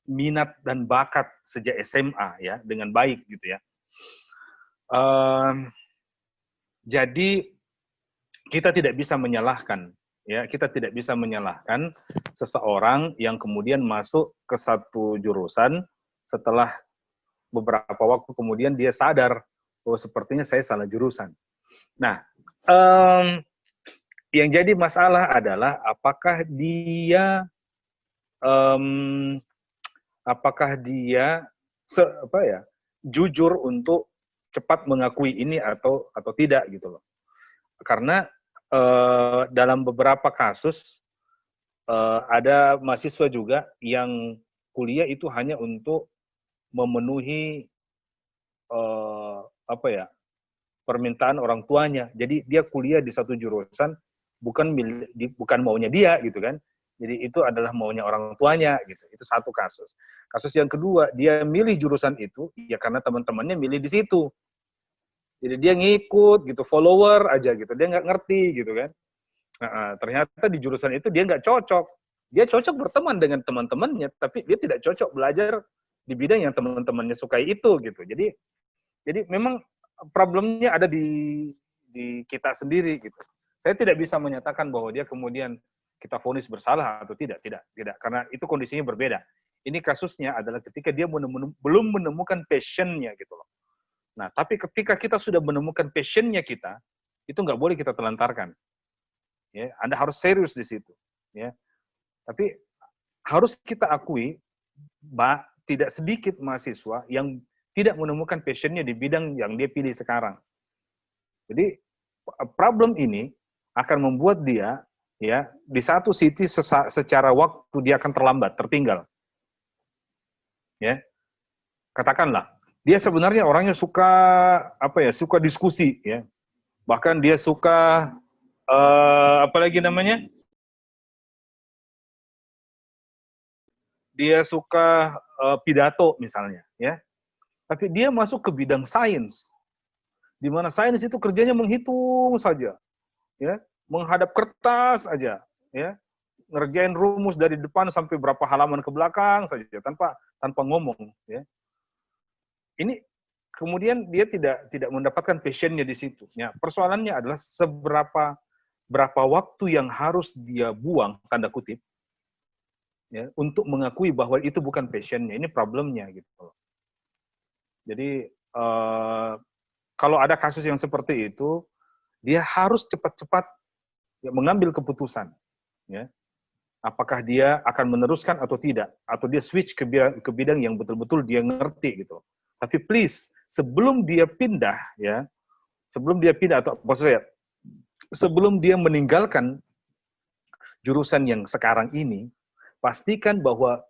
minat dan bakat sejak SMA ya dengan baik gitu ya. Jadi kita tidak bisa menyalahkan ya, kita tidak bisa menyalahkan seseorang yang kemudian masuk ke satu jurusan setelah beberapa waktu kemudian dia sadar bahwa sepertinya saya salah jurusan. Nah, yang jadi masalah adalah apakah dia jujur untuk cepat mengakui ini atau tidak gitu loh. Karena dalam beberapa kasus ada mahasiswa juga yang kuliah itu hanya untuk memenuhi permintaan orang tuanya. Jadi dia kuliah di satu jurusan bukan maunya dia gitu kan. Jadi itu adalah maunya orang tuanya gitu. Itu satu kasus. Kasus yang kedua, dia milih jurusan itu ya karena teman-temannya milih di situ. Jadi dia ngikut gitu, follower aja gitu. Dia nggak ngerti gitu kan. Nah, ternyata di jurusan itu dia nggak cocok. Dia cocok berteman dengan teman-temannya, tapi dia tidak cocok belajar di bidang yang teman-temannya sukai itu gitu. Jadi memang problemnya ada di kita sendiri gitu. Saya tidak bisa menyatakan bahwa dia kemudian kita vonis bersalah atau tidak, karena itu kondisinya berbeda. Ini kasusnya adalah ketika dia belum menemukan passion-nya gitu loh. Nah, tapi ketika kita sudah menemukan passion-nya kita, itu nggak boleh kita telantarkan. Ya, Anda harus serius di situ. Ya, tapi harus kita akui, tidak sedikit mahasiswa yang tidak menemukan passion-nya di bidang yang dia pilih sekarang. Jadi problem ini akan membuat dia ya di satu sisi secara waktu dia akan terlambat, tertinggal. Ya. Katakanlah, dia sebenarnya orangnya suka suka diskusi ya. Bahkan dia suka dia suka pidato misalnya ya. Tapi dia masuk ke bidang sains, di mana sains itu kerjanya menghitung saja, ya, menghadap kertas aja, ya, ngerjain rumus dari depan sampai berapa halaman ke belakang saja, tanpa ngomong, ya. Ini kemudian dia tidak mendapatkan passion-nya di situ. Ya, persoalannya adalah berapa waktu yang harus dia buang tanda kutip, ya, untuk mengakui bahwa itu bukan passion-nya. Ini problemnya gitu. Jadi kalau ada kasus yang seperti itu, dia harus cepat-cepat ya, mengambil keputusan. Ya. Apakah dia akan meneruskan atau tidak, atau dia switch ke bidang yang betul-betul dia ngerti gitu. Tapi please, sebelum dia pindah atau maksudnya sebelum dia meninggalkan jurusan yang sekarang ini, pastikan bahwa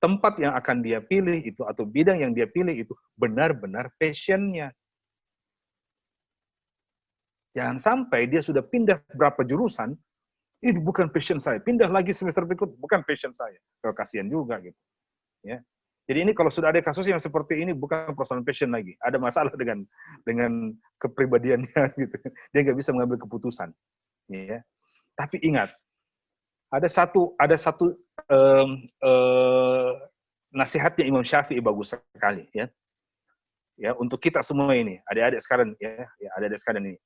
tempat yang akan dia pilih itu atau bidang yang dia pilih itu benar-benar passion-nya. Jangan sampai dia sudah pindah berapa jurusan, itu bukan passion saya. Pindah lagi semester berikut, bukan passion saya. Kasihan juga gitu. Ya. Jadi ini kalau sudah ada kasus yang seperti ini bukan persoalan passion lagi. Ada masalah dengan kepribadiannya gitu. Dia nggak bisa mengambil keputusan. Ya. Tapi ingat, ada satu nasihatnya Imam Syafi'i bagus sekali ya. Ya, untuk kita semua ini, adik-adik sekalian ya, adik-adik sekalian ini.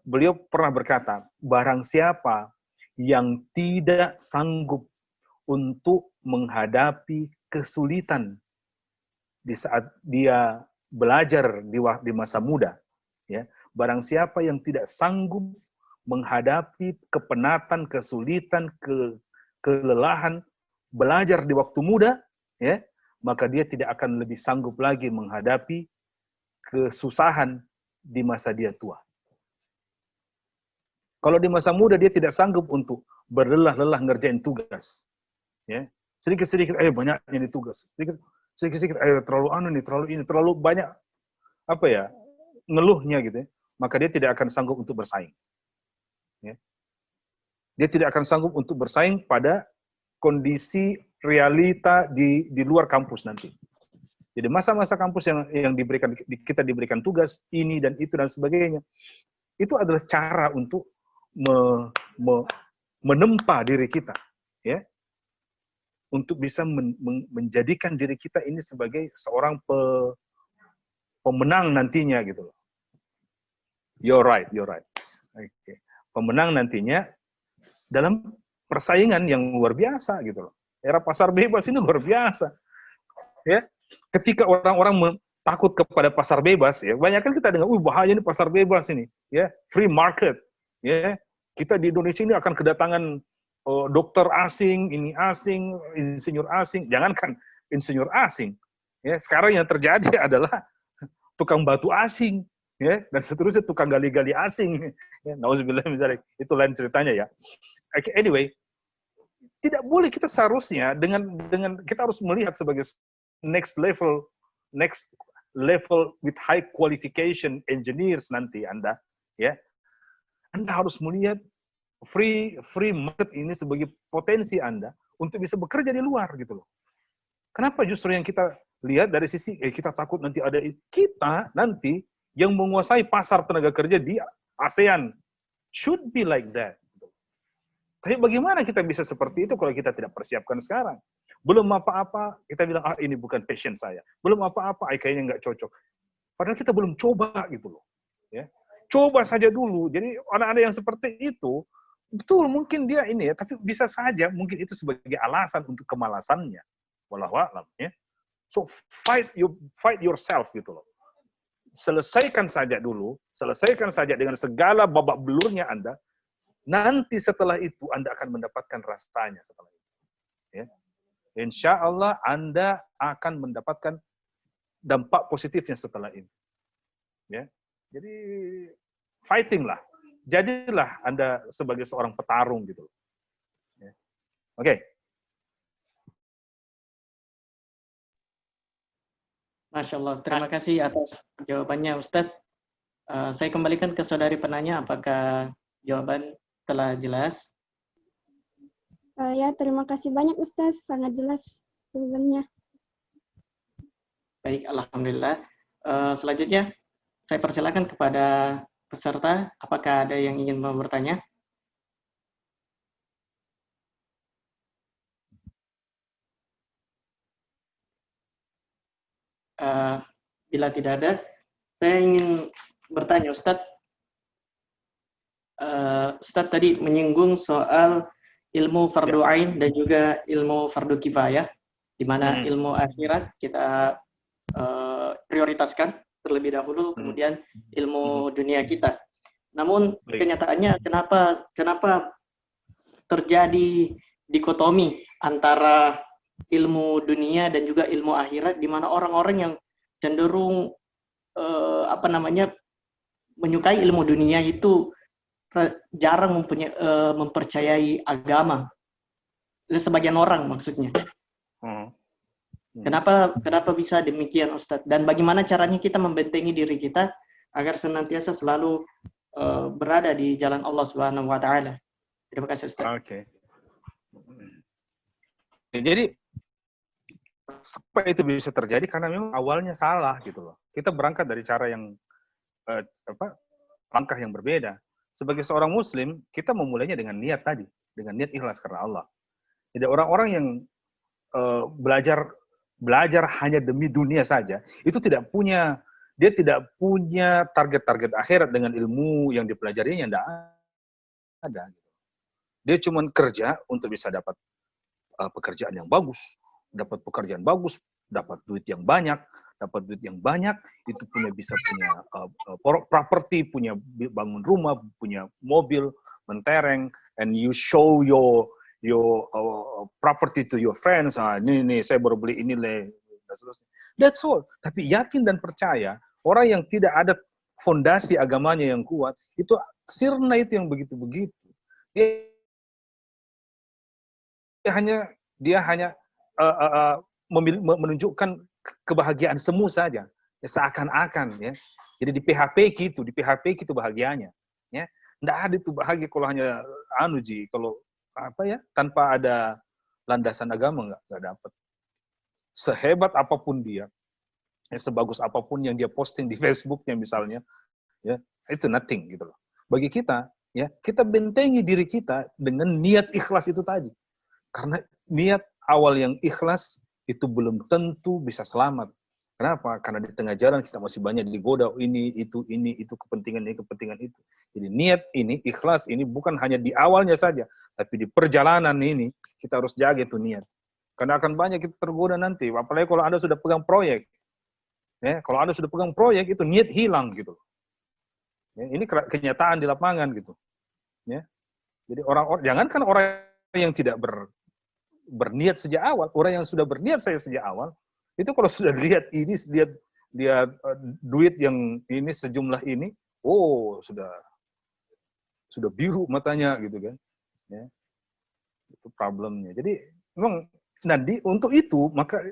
Beliau pernah berkata, barang siapa yang tidak sanggup untuk menghadapi kesulitan di saat dia belajar di masa muda, ya, barang siapa yang tidak sanggup menghadapi kepenatan, kesulitan, kelelahan belajar di waktu muda, ya, maka dia tidak akan lebih sanggup lagi menghadapi kesusahan di masa dia tua. Kalau di masa muda dia tidak sanggup untuk berlelah-lelah ngerjain tugas, ya. Sedikit-sedikit, banyaknya di tugas. Sedikit-sedikit, terlalu banyak apa ya, ngeluhnya gitu ya. Maka dia tidak akan sanggup untuk bersaing. Ya. Dia tidak akan sanggup untuk bersaing pada kondisi realita di luar kampus nanti. Jadi masa-masa kampus yang kita diberikan tugas ini dan itu dan sebagainya, itu adalah cara untuk menempa diri kita, ya, untuk bisa menjadikan diri kita ini sebagai seorang pemenang nantinya gitu loh. You're right. Okay. Pemenang nantinya dalam persaingan yang luar biasa gitu loh. Era pasar bebas ini luar biasa, ya. Ketika orang-orang takut kepada pasar bebas, ya, banyak kan kita dengar, bahaya ini pasar bebas ini, ya, free market, ya. Kita di Indonesia ini akan kedatangan dokter asing, ini asing, insinyur asing. Jangankan insinyur asing, ya. Sekarang yang terjadi adalah tukang batu asing, ya, dan seterusnya tukang gali-gali asing. Ya, nauzubillah min dzalik. Itu lain ceritanya ya. Anyway, tidak boleh kita seharusnya dengan kita harus melihat sebagai next level with high qualification engineers nanti Anda, ya. Anda harus melihat free market ini sebagai potensi Anda untuk bisa bekerja di luar gitu loh. Kenapa justru yang kita lihat dari sisi kita takut nanti ada kita nanti yang menguasai pasar tenaga kerja di ASEAN, should be like that. Tapi bagaimana kita bisa seperti itu kalau kita tidak persiapkan sekarang? Belum apa-apa kita bilang ini bukan passion saya. Belum apa-apa kayaknya nggak cocok. Padahal kita belum coba gitu loh. Ya. Coba saja dulu. Jadi anak-anak yang seperti itu, betul mungkin dia ini ya, tapi bisa saja mungkin itu sebagai alasan untuk kemalasannya. Wallahu a'lam, ya. So fight yourself gitu loh. Selesaikan saja dulu, selesaikan saja dengan segala babak belurnya Anda. Nanti setelah itu Anda akan mendapatkan rasanya setelah itu. Ya. Insya Allah Anda akan mendapatkan dampak positifnya setelah ini. Ya. Jadi fighting lah. Jadilah Anda sebagai seorang petarung gitu. Ya. Oke. Masya Allah, terima kasih atas jawabannya Ustadz. Saya kembalikan ke saudari penanya, apakah jawaban telah jelas? Ya, terima kasih banyak Ustaz, sangat jelas jawabannya. Baik, alhamdulillah. Selanjutnya, saya persilakan kepada peserta, apakah ada yang ingin bertanya? Bila tidak ada, saya ingin bertanya, Ustadz. Ustadz tadi menyinggung soal ilmu fardu ain dan juga ilmu fardu kifayah, di mana ilmu akhirat kita prioritaskan terlebih dahulu, kemudian ilmu dunia kita. Namun kenyataannya kenapa terjadi dikotomi antara ilmu dunia dan juga ilmu akhirat, di mana orang-orang yang cenderung menyukai ilmu dunia itu jarang mempercayai agama. Sebagian orang maksudnya. Kenapa bisa demikian, Ustadz? Dan bagaimana caranya kita membentengi diri kita agar senantiasa selalu berada di jalan Allah Subhanahu wa taala? Terima kasih, Ustadz. Oke. Jadi supaya itu bisa terjadi karena memang awalnya salah gitu loh. Kita berangkat dari cara yang langkah yang berbeda. Sebagai seorang muslim, kita memulainya dengan niat tadi, dengan niat ikhlas karena Allah. Jadi orang-orang yang belajar hanya demi dunia saja, itu dia tidak punya target-target akhirat dengan ilmu yang dipelajarinya, tidak ada. Dia cuma kerja untuk bisa dapat pekerjaan yang bagus, dapat pekerjaan bagus, dapat duit yang banyak, itu bisa punya properti, punya bangun rumah, punya mobil, mentereng, and you show your property to your friends. Ini saya baru beli ini dan seterusnya. That's all. Tapi yakin dan percaya, orang yang tidak ada fondasi agamanya yang kuat, itu sirna itu yang begitu-begitu. Dia hanya menunjukkan kebahagiaan semu saja, ya, seakan-akan, ya. Jadi di PHP gitu bahagianya, ya. Nggak ada itu bahagia kalau hanya kalau tanpa ada landasan agama nggak dapat. Sehebat apapun dia, ya, sebagus apapun yang dia posting di Facebooknya misalnya, ya, itu nothing gitu loh. Bagi kita, ya, kita bentengi diri kita dengan niat ikhlas itu tadi. Karena niat awal yang ikhlas itu belum tentu bisa selamat. Kenapa? Karena di tengah jalan kita masih banyak digoda ini, itu, kepentingan ini, kepentingan itu. Jadi niat ini, ikhlas ini bukan hanya di awalnya saja, tapi di perjalanan ini kita harus jaga itu niat. Karena akan banyak kita tergoda nanti, apalagi kalau Anda sudah pegang proyek. Ya, kalau Anda sudah pegang proyek itu niat hilang gitu. Ya, ini kenyataan di lapangan gitu. Ya. Jadi jangankan orang yang tidak berniat sejak awal, orang yang sudah berniat saya sejak awal, itu kalau sudah lihat ini, lihat duit yang ini sejumlah ini, oh sudah biru matanya gitu kan. Ya. Itu problemnya. Jadi memang untuk itu maka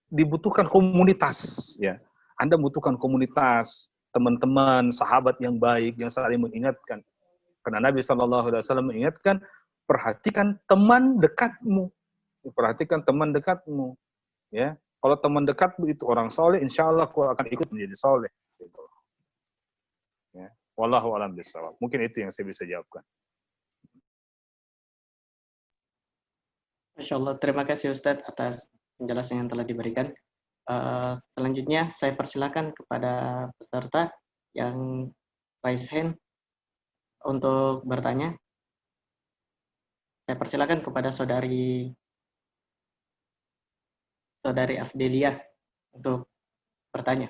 dibutuhkan komunitas, ya. Anda membutuhkan komunitas, teman-teman, sahabat yang baik yang saling mengingatkan. Karena Nabi SAW mengingatkan, perhatikan teman dekatmu. Perhatikan teman dekatmu, ya. Kalau teman dekatmu itu orang soleh, insya Allah kau akan ikut menjadi soleh. Gitu. Ya. Wallahu a'lam bishawab. Mungkin itu yang saya bisa jawabkan. Masya Allah, terima kasih Ustadz atas penjelasan yang telah diberikan. Selanjutnya saya persilakan kepada peserta yang raise hand untuk bertanya. Saya persilakan kepada saudari Afdelia untuk bertanya.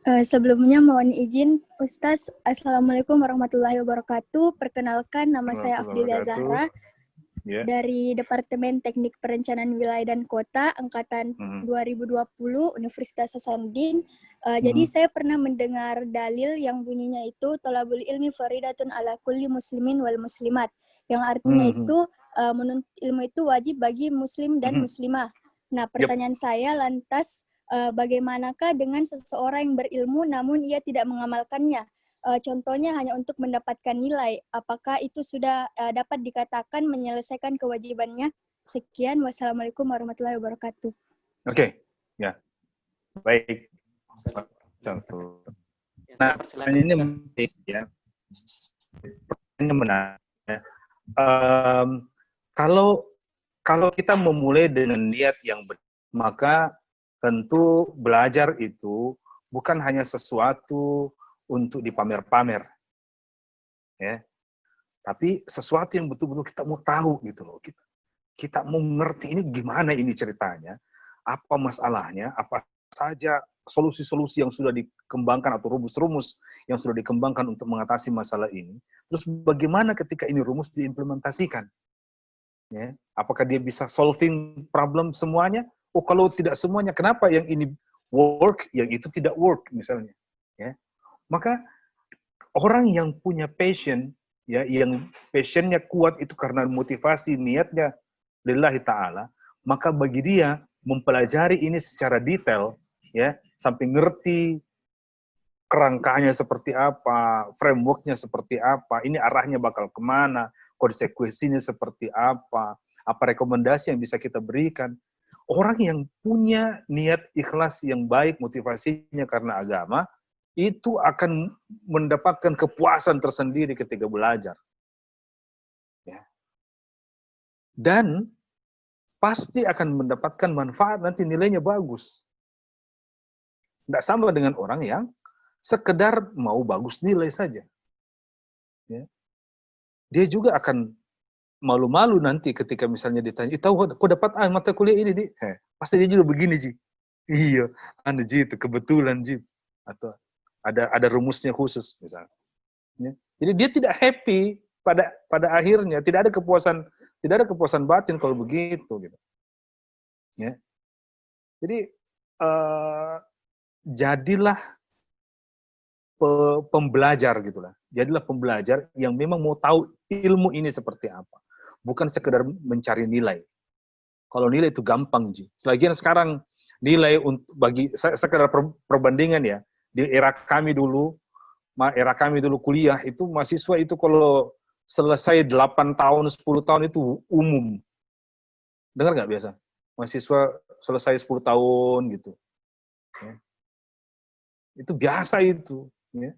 Sebelumnya mohon izin Ustaz, Assalamualaikum warahmatullahi wabarakatuh. Perkenalkan, nama saya Afdelia Zahra. Yeah. Dari Departemen Teknik Perencanaan Wilayah dan Kota Angkatan 2020 Universitas Hasanuddin. Jadi saya pernah mendengar dalil yang bunyinya itu thalabul ilmi faridatun ala kulli muslimin wal muslimat, yang artinya itu menuntut ilmu itu wajib bagi muslim dan muslimah. Nah, pertanyaan saya lantas bagaimanakah dengan seseorang yang berilmu namun ia tidak mengamalkannya? Contohnya hanya untuk mendapatkan nilai, apakah itu sudah dapat dikatakan menyelesaikan kewajibannya? Sekian, wassalamualaikum warahmatullahi wabarakatuh. Oke, ya, baik. Nah, ini menarik ya. Ini menarik. Ya. Kalau kita memulai dengan niat yang benar, maka tentu belajar itu bukan hanya sesuatu untuk dipamer-pamer, ya. Tapi sesuatu yang betul-betul kita mau tahu gitu loh. Kita mau ngerti ini gimana ini ceritanya, apa masalahnya, apa saja solusi-solusi yang sudah dikembangkan atau rumus-rumus yang sudah dikembangkan untuk mengatasi masalah ini. Terus bagaimana ketika ini rumus diimplementasikan? Ya, apakah dia bisa solving problem semuanya? Oh, kalau tidak semuanya, kenapa yang ini work, yang itu tidak work misalnya? Ya. Maka orang yang punya passion, ya, yang passionnya kuat itu karena motivasi niatnya lillahi ta'ala, maka bagi dia mempelajari ini secara detail, ya, sampai ngerti kerangkanya seperti apa, frameworknya seperti apa, ini arahnya bakal kemana, konsekuensinya seperti apa rekomendasi yang bisa kita berikan. Orang yang punya niat ikhlas yang baik, motivasinya karena agama, itu akan mendapatkan kepuasan tersendiri ketika belajar. Ya. Dan pasti akan mendapatkan manfaat, nanti nilainya bagus. Tidak sama dengan orang yang sekedar mau bagus nilai saja. Ya. Dia juga akan malu-malu nanti ketika misalnya ditanya, tahu kok dapat mata kuliah ini, Di? Pasti dia juga begini, Ji. Iya, Ji itu kebetulan, Ji. Atau ada rumusnya khusus misalnya. Ya. Jadi dia tidak happy pada akhirnya, tidak ada kepuasan batin kalau begitu gitu. Ya. Jadi jadilah pembelajar gitulah. Jadilah pembelajar yang memang mau tahu ilmu ini seperti apa. Bukan sekedar mencari nilai. Kalau nilai itu gampang, Ji. Selagian sekarang nilai untuk bagi sekedar perbandingan ya. Di era kami dulu kuliah itu mahasiswa itu kalau selesai 8 tahun, 10 tahun itu umum. Dengar nggak biasa? Mahasiswa selesai 10 tahun gitu. Ya. Itu biasa itu. Ya.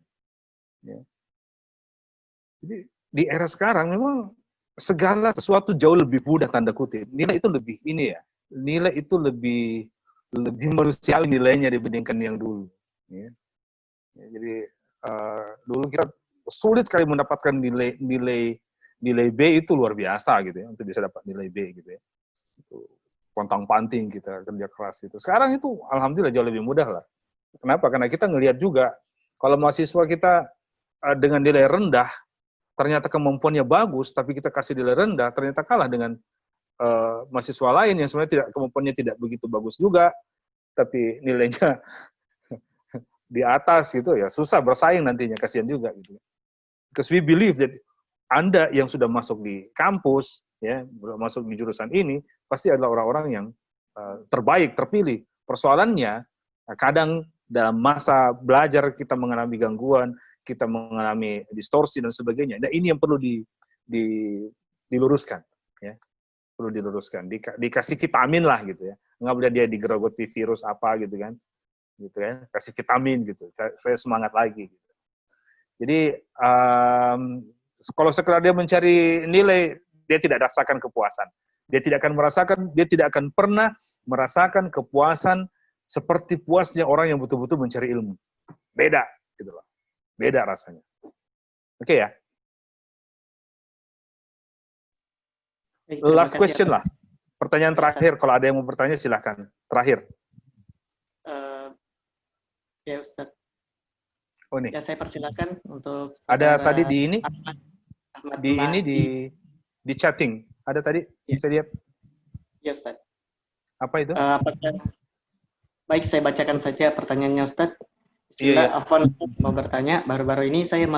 Ya. Jadi di era sekarang memang segala sesuatu jauh lebih mudah tanda kutip. Nilai itu lebih ini ya. Nilai itu lebih manusiawi nilainya dibandingkan yang dulu. Ya. Ya, jadi dulu kita sulit sekali mendapatkan nilai B itu luar biasa gitu ya untuk bisa dapat nilai B gitu ya. Itu pontang-panting kita kerja keras gitu. Sekarang itu alhamdulillah jauh lebih mudah lah. Kenapa? Karena kita ngelihat juga kalau mahasiswa kita dengan nilai rendah ternyata kemampuannya bagus tapi kita kasih nilai rendah ternyata kalah dengan mahasiswa lain yang sebenarnya kemampuannya tidak begitu bagus juga tapi nilainya di atas gitu ya, susah bersaing nantinya, kasihan juga gitu. Because we believe that Anda yang sudah masuk di kampus ya, masuk di jurusan ini pasti adalah orang-orang yang terbaik, terpilih. Persoalannya kadang dalam masa belajar kita mengalami gangguan, kita mengalami distorsi dan sebagainya. Nah, ini yang perlu diluruskan ya. Perlu diluruskan. Dikasih vitamin lah gitu ya. Nggak boleh dia digerogoti virus apa gitu kan. Gitu ya, kasih vitamin gitu, saya semangat lagi. Gitu. Jadi kalau sekedar dia mencari nilai, dia tidak rasakan kepuasan. Dia tidak akan pernah merasakan kepuasan seperti puasnya orang yang betul-betul mencari ilmu. Beda, gitu loh. Beda rasanya. Oke ya. Last question lah. Pertanyaan terakhir, kalau ada yang mau bertanya silahkan. Terakhir. Ya Ustadz. Oh nih. Ya saya persilakan untuk. Ada tadi di ini, Ahmad di chatting. Ada tadi, ya. Saya lihat. Ya Ustadz. Apa itu? Baik, saya bacakan saja pertanyaannya Ustadz. Iya. Afwan mau bertanya, baru-baru ini saya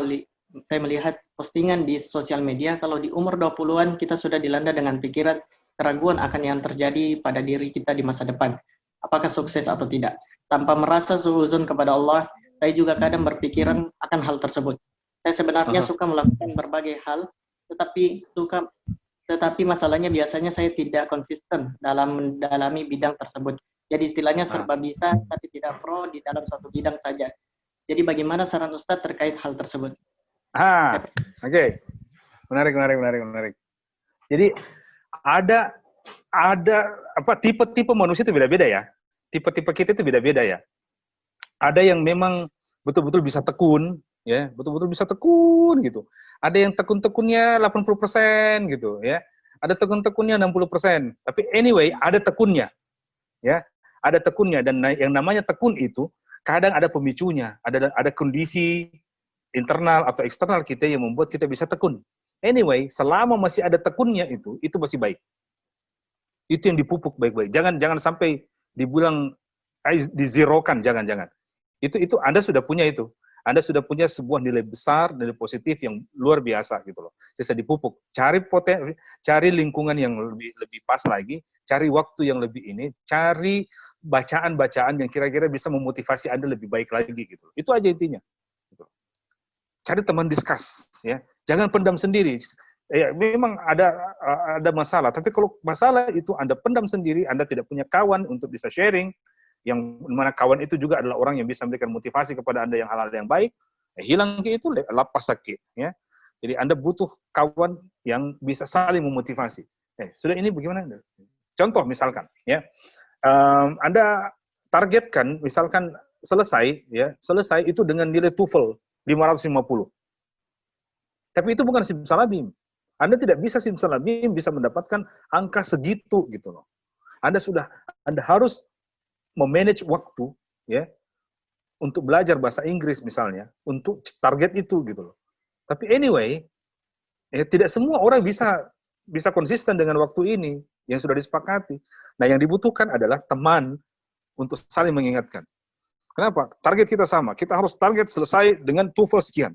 melihat postingan di sosial media kalau di umur 20-an kita sudah dilanda dengan pikiran keraguan akan yang terjadi pada diri kita di masa depan. Apakah sukses atau tidak? Tanpa merasa suuzon kepada Allah, saya juga kadang berpikiran akan hal tersebut. Saya sebenarnya suka melakukan berbagai hal, tetapi masalahnya biasanya saya tidak konsisten dalam mendalami bidang tersebut. Jadi istilahnya serba bisa, tapi tidak pro di dalam suatu bidang saja. Jadi bagaimana saran Ustadz terkait hal tersebut? Oke. Menarik. Jadi ada tipe-tipe manusia itu beda-beda ya. Tipe-tipe kita itu beda-beda ya. Ada yang memang betul-betul bisa tekun, ya, betul-betul bisa tekun gitu. Ada yang tekun-tekunnya 80% gitu, ya. Ada tekun-tekunnya 60%. Tapi anyway, ada tekunnya, ya. Ada tekunnya dan yang namanya tekun itu kadang ada pemicunya, ada kondisi internal atau eksternal kita yang membuat kita bisa tekun. Anyway, selama masih ada tekunnya itu masih baik. Itu yang dipupuk baik-baik. Jangan sampai dibilang dizerokan, jangan. Itu Anda sudah punya itu. Anda sudah punya sebuah nilai besar, nilai positif yang luar biasa gitu loh. Bisa dipupuk. Cari lingkungan yang lebih pas lagi, cari waktu yang lebih ini, cari bacaan-bacaan yang kira-kira bisa memotivasi Anda lebih baik lagi gitu. Itu aja intinya. Gitu. Cari teman diskus ya. Jangan pendam sendiri. Ya, memang ada masalah, tapi kalau masalah itu Anda pendam sendiri, Anda tidak punya kawan untuk bisa sharing, yang mana kawan itu juga adalah orang yang bisa memberikan motivasi kepada Anda yang hal-hal yang baik, hilang itu lapas sakit. Ya. Jadi Anda butuh kawan yang bisa saling memotivasi. Sudah ini bagaimana Anda? Contoh misalkan, ya, Anda targetkan, misalkan selesai itu dengan nilai TOEFL 550. Tapi itu bukan simsalabim. Anda tidak bisa simsalabim bisa mendapatkan angka segitu gitu loh. Anda harus memanage waktu ya untuk belajar bahasa Inggris misalnya untuk target itu gitu loh. Tapi anyway, tidak semua orang bisa konsisten dengan waktu ini yang sudah disepakati. Nah, yang dibutuhkan adalah teman untuk saling mengingatkan. Kenapa? Target kita sama. Kita harus target selesai dengan TOEFL sekian.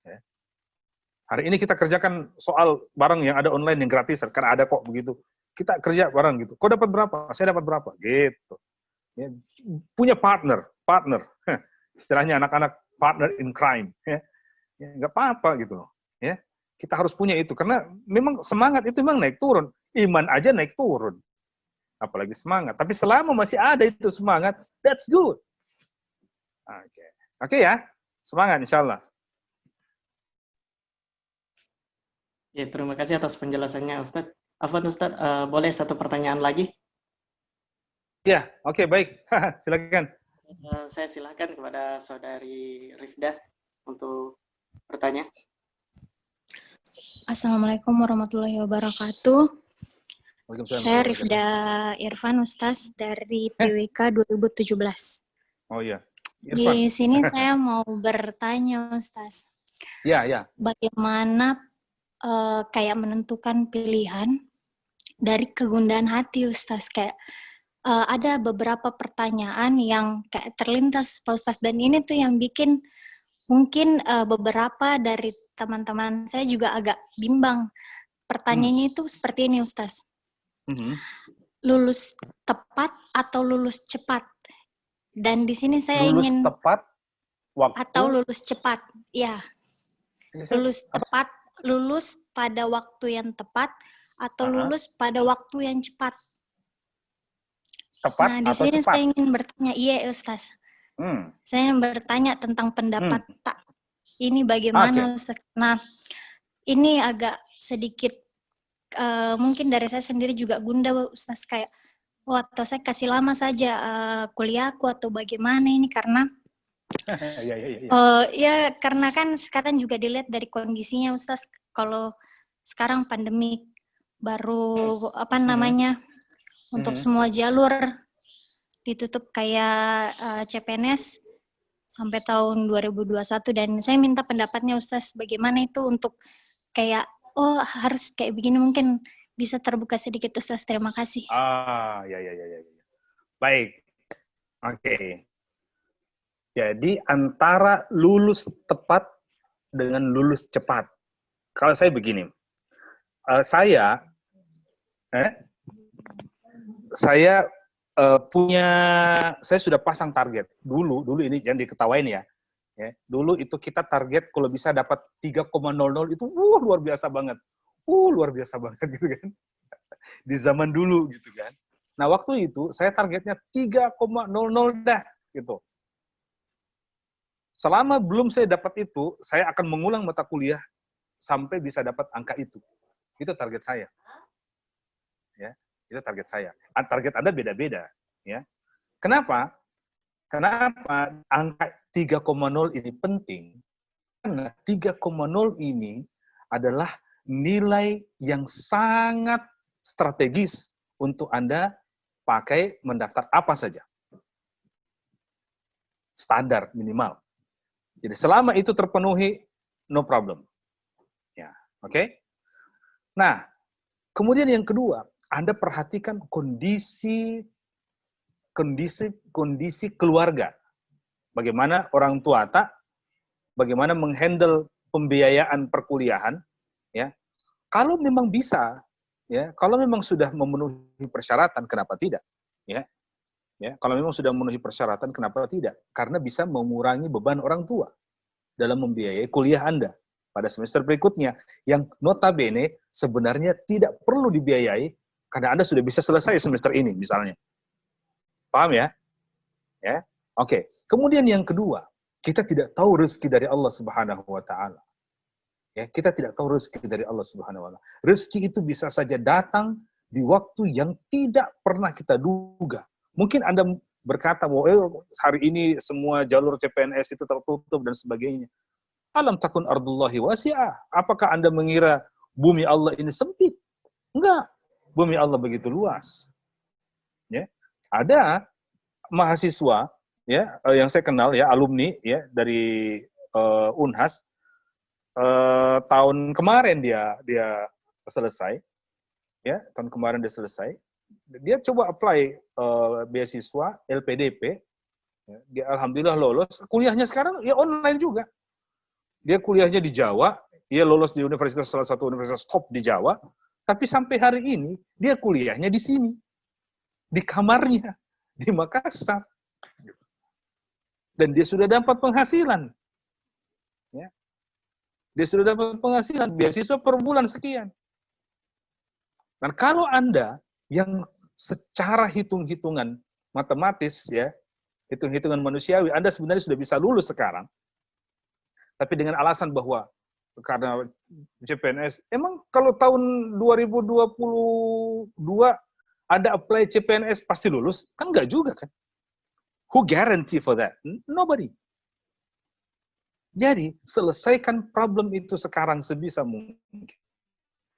Ya. Hari ini kita kerjakan soal barang yang ada online yang gratis, karena ada kok begitu. Kita kerja barang gitu. Kau dapat berapa? Saya dapat berapa? Gitu. Ya. Punya partner. Istilahnya anak-anak partner in crime. Ya. Nggak apa-apa gitu loh. Ya. Kita harus punya itu. Karena memang semangat itu memang naik turun. Iman aja naik turun. Apalagi semangat. Tapi selama masih ada itu semangat, that's good. Oke ya. Semangat insya Allah. Ya, terima kasih atas penjelasannya, Ustadz. Afwan, Ustadz, boleh satu pertanyaan lagi? Ya, oke, baik. Silakan. Saya silakan kepada saudari Rifda untuk bertanya. Assalamualaikum warahmatullahi wabarakatuh. Saya Rifda Irfan, Ustaz, dari PWK 2017. Oh iya. Di sini saya mau bertanya, Ustaz. Ya. Bagaimana kayak menentukan pilihan dari kegundahan hati, Ustaz? Kayak ada beberapa pertanyaan yang kayak terlintas, Pak Ustaz, dan ini tuh yang bikin mungkin beberapa dari teman-teman saya juga agak bimbang. Pertanyaannya itu seperti ini, Ustaz. Lulus tepat atau lulus cepat? Dan di sini saya lulus ingin tepat waktu atau lulus cepat, ya. Lulus tepat, lulus pada waktu yang tepat atau lulus pada waktu yang cepat. Tepat nah, di atau sini cepat? saya ingin bertanya, iya Ustaz. Saya ingin bertanya tentang pendapat tak ini bagaimana Ustaz? Nah, ini agak sedikit mungkin dari saya sendiri juga gundah, Ustaz, kayak atau saya kasih lama saja kuliahku atau bagaimana ini karena ya karena kan sekarang juga dilihat dari kondisinya, Ustaz, kalau sekarang pandemi baru untuk semua jalur ditutup kayak CPNS sampai tahun 2021 dan saya minta pendapatnya Ustaz bagaimana itu untuk kayak harus kayak begini, mungkin bisa terbuka sedikit Ustaz. Terima kasih. Ya. Baik. Oke. Jadi antara lulus tepat dengan lulus cepat. Kalau saya begini. Saya sudah pasang target. Dulu ini jangan diketawain ya. Dulu itu kita target kalau bisa dapat 3,00 itu luar biasa banget. Luar biasa banget gitu kan. Di zaman dulu gitu kan. Nah, waktu itu saya targetnya 3,00 dah gitu. Selama belum saya dapat itu, saya akan mengulang mata kuliah sampai bisa dapat angka itu. Itu target saya. Ya, itu target saya. Target Anda beda-beda, ya. Kenapa? Kenapa angka 3,0 ini penting? Karena 3,0 ini adalah nilai yang sangat strategis untuk Anda pakai mendaftar apa saja. Standar minimal. Jadi selama itu terpenuhi, no problem. Ya, oke? Nah, kemudian yang kedua, Anda perhatikan kondisi keluarga. Bagaimana orang tua bagaimana menghandle pembiayaan perkuliahan, ya. Kalau memang bisa, ya, kalau memang sudah memenuhi persyaratan, kenapa tidak? Ya. Ya, kalau memang sudah memenuhi persyaratan, kenapa tidak? Karena bisa mengurangi beban orang tua dalam membiayai kuliah Anda pada semester berikutnya, yang notabene sebenarnya tidak perlu dibiayai karena Anda sudah bisa selesai semester ini, misalnya. Paham ya? Ya, oke. Kemudian yang kedua, kita tidak tahu rezeki dari Allah Subhanahu wa Ta'ala. Ya, kita tidak tahu rezeki dari Allah Subhanahu wa Ta'ala. Rezeki itu bisa saja datang di waktu yang tidak pernah kita duga. Mungkin Anda berkata bahwa hari ini semua jalur CPNS itu tertutup dan sebagainya. Alam takun ardullahi wasi'ah. Apakah Anda mengira bumi Allah ini sempit? Enggak. Bumi Allah begitu luas. Ya. Ada mahasiswa ya yang saya kenal ya, alumni ya dari Unhas, tahun kemarin dia selesai, ya, tahun kemarin dia selesai, dia coba apply beasiswa LPDP, ya, dia alhamdulillah lolos. Kuliahnya sekarang ya online juga. Dia kuliahnya di Jawa, dia lolos di universitas, salah satu universitas top di Jawa, tapi sampai hari ini dia kuliahnya di sini, di kamarnya, di Makassar. Dan dia sudah dapat penghasilan. Ya. Dia sudah dapat penghasilan, beasiswa per bulan sekian. Dan kalau Anda yang secara hitung-hitungan matematis, ya, hitung-hitungan manusiawi, Anda sebenarnya sudah bisa lulus sekarang, tapi dengan alasan bahwa karena CPNS, emang kalau tahun 2022 Anda apply CPNS pasti lulus? Kan enggak juga kan? Who guarantee for that? Nobody. Jadi, selesaikan problem itu sekarang sebisa mungkin.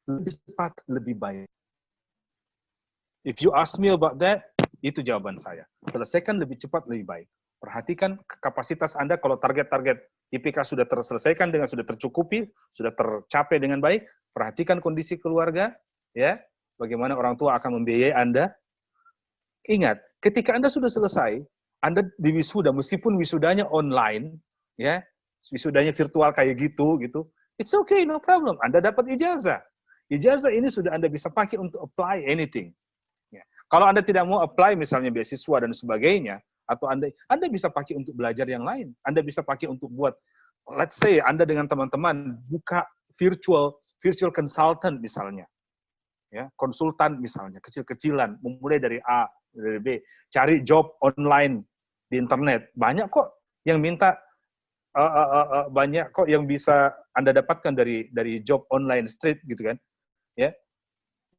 Lebih cepat, lebih baik. If you ask me about that, itu jawaban saya. Selesaikan lebih cepat, lebih baik. Perhatikan kapasitas Anda, kalau target-target IPK sudah terselesaikan dengan sudah tercukupi, sudah tercapai dengan baik, perhatikan kondisi keluarga, ya, bagaimana orang tua akan membiayai Anda. Ingat, ketika Anda sudah selesai, Anda di wisuda, meskipun wisudanya online, ya, wisudanya virtual kayak gitu, it's okay, no problem. Anda dapat ijazah. Ijazah ini sudah Anda bisa pakai untuk apply anything. Ya. Kalau Anda tidak mau apply misalnya beasiswa dan sebagainya, atau Anda bisa pakai untuk belajar yang lain. Anda bisa pakai untuk buat, let's say Anda dengan teman-teman buka virtual consultant misalnya. Ya, konsultan misalnya, kecil-kecilan, memulai dari A, dari B, cari job online di internet. Banyak kok yang minta, banyak kok yang bisa Anda dapatkan dari job online straight gitu kan. Ya.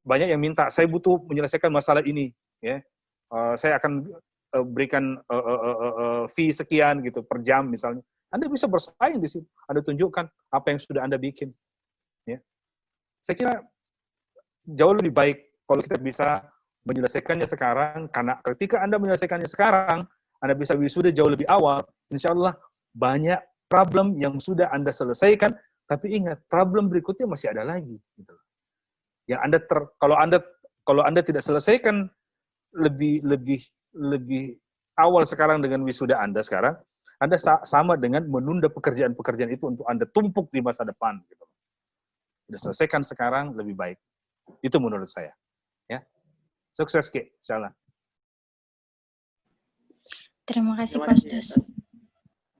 Banyak yang minta, saya butuh menyelesaikan masalah ini, ya. Saya akan berikan fee sekian gitu per jam misalnya. Anda bisa bersaing di situ. Anda tunjukkan apa yang sudah Anda bikin. Ya. Saya kira jauh lebih baik kalau kita bisa menyelesaikannya sekarang, karena ketika Anda menyelesaikannya sekarang, Anda bisa wisuda jauh lebih awal. Insya Allah banyak problem yang sudah Anda selesaikan, tapi ingat, problem berikutnya masih ada lagi. Gitu. Yang kalau Anda tidak selesaikan lebih awal sekarang dengan wisuda Anda sekarang, Anda sama dengan menunda pekerjaan-pekerjaan itu untuk Anda tumpuk di masa depan. Gitu. Selesaikan sekarang lebih baik. Itu menurut saya. Ya, sukses Ki, insyaallah. Terima kasih Pak Ustaz.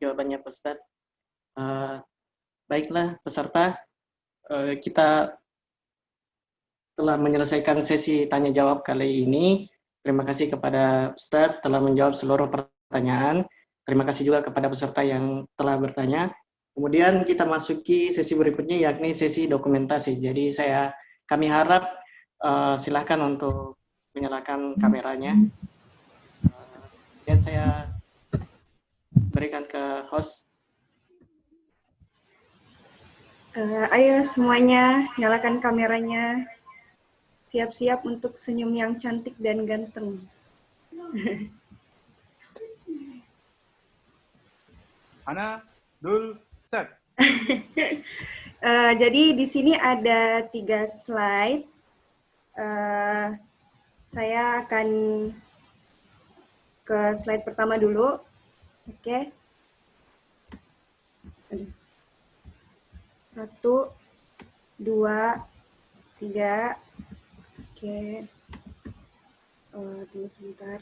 Jawabannya Pak Ustaz. Baiklah peserta, kita telah menyelesaikan sesi tanya jawab kali ini. Terima kasih kepada Ustaz telah menjawab seluruh pertanyaan. Terima kasih juga kepada peserta yang telah bertanya. Kemudian kita masuki sesi berikutnya, yakni sesi dokumentasi. Jadi kami harap silahkan untuk menyalakan kameranya. Dan saya berikan ke host. Ayo semuanya nyalakan kameranya. Siap-siap untuk senyum yang cantik dan ganteng. Ana, Dul, Set. Jadi di sini ada 3 slide. Saya akan ke slide pertama dulu. Oke. 1, 2, 3. Oke. Tunggu sebentar.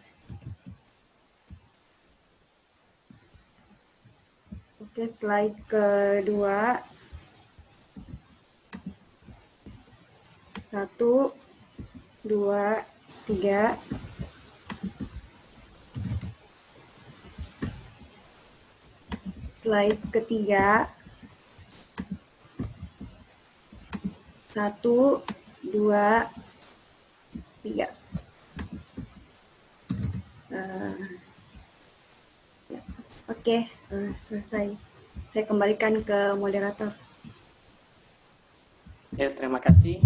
Oke, slide kedua. 1, 2, 3. Slide ketiga. 1, 2, 3. Oke, selesai. Saya kembalikan ke moderator. Ya, terima kasih.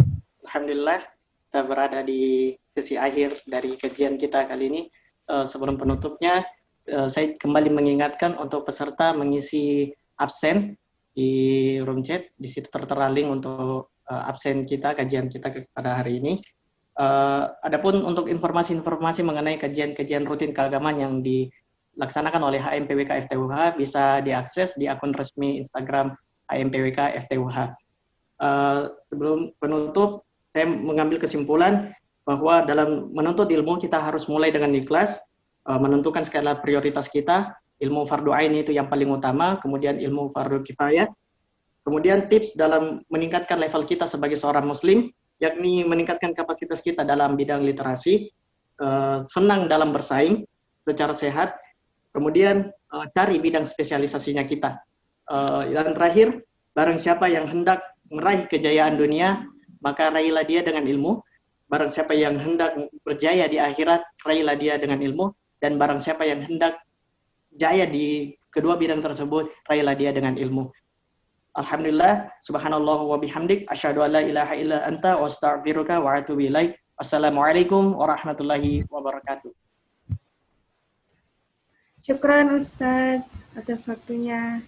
Alhamdulillah, kita berada di sesi akhir dari kajian kita kali ini. Sebelum penutupnya, saya kembali mengingatkan untuk peserta mengisi absen di room chat. Di situ tertera link untuk absen kita, kajian kita pada hari ini. Adapun untuk informasi-informasi mengenai kajian-kajian rutin keagamaan yang dilaksanakan oleh HMPWK FTUH bisa diakses di akun resmi Instagram HMPWK FTUH. Sebelum penutup, saya mengambil kesimpulan bahwa dalam menuntut ilmu kita harus mulai dengan ikhlas, menentukan skala prioritas kita. Ilmu fardu ain itu yang paling utama, kemudian ilmu fardu kifayah. Kemudian tips dalam meningkatkan level kita sebagai seorang muslim, yakni meningkatkan kapasitas kita dalam bidang literasi, senang dalam bersaing secara sehat, kemudian cari bidang spesialisasinya kita. Dan terakhir, barang siapa yang hendak meraih kejayaan dunia, maka raihlah dia dengan ilmu. Barang siapa yang hendak berjaya di akhirat, raihlah dia dengan ilmu. Dan barang siapa yang hendak jaya di kedua bidang tersebut, raihlah dia dengan ilmu. Alhamdulillah, subhanallah wa bihamdik, asyhadu an la ilaha illa anta, wa astaghfiruka wa atubu ilaik. Wassalamualaikum warahmatullahi wabarakatuh. Syukran Ustadz atas waktunya.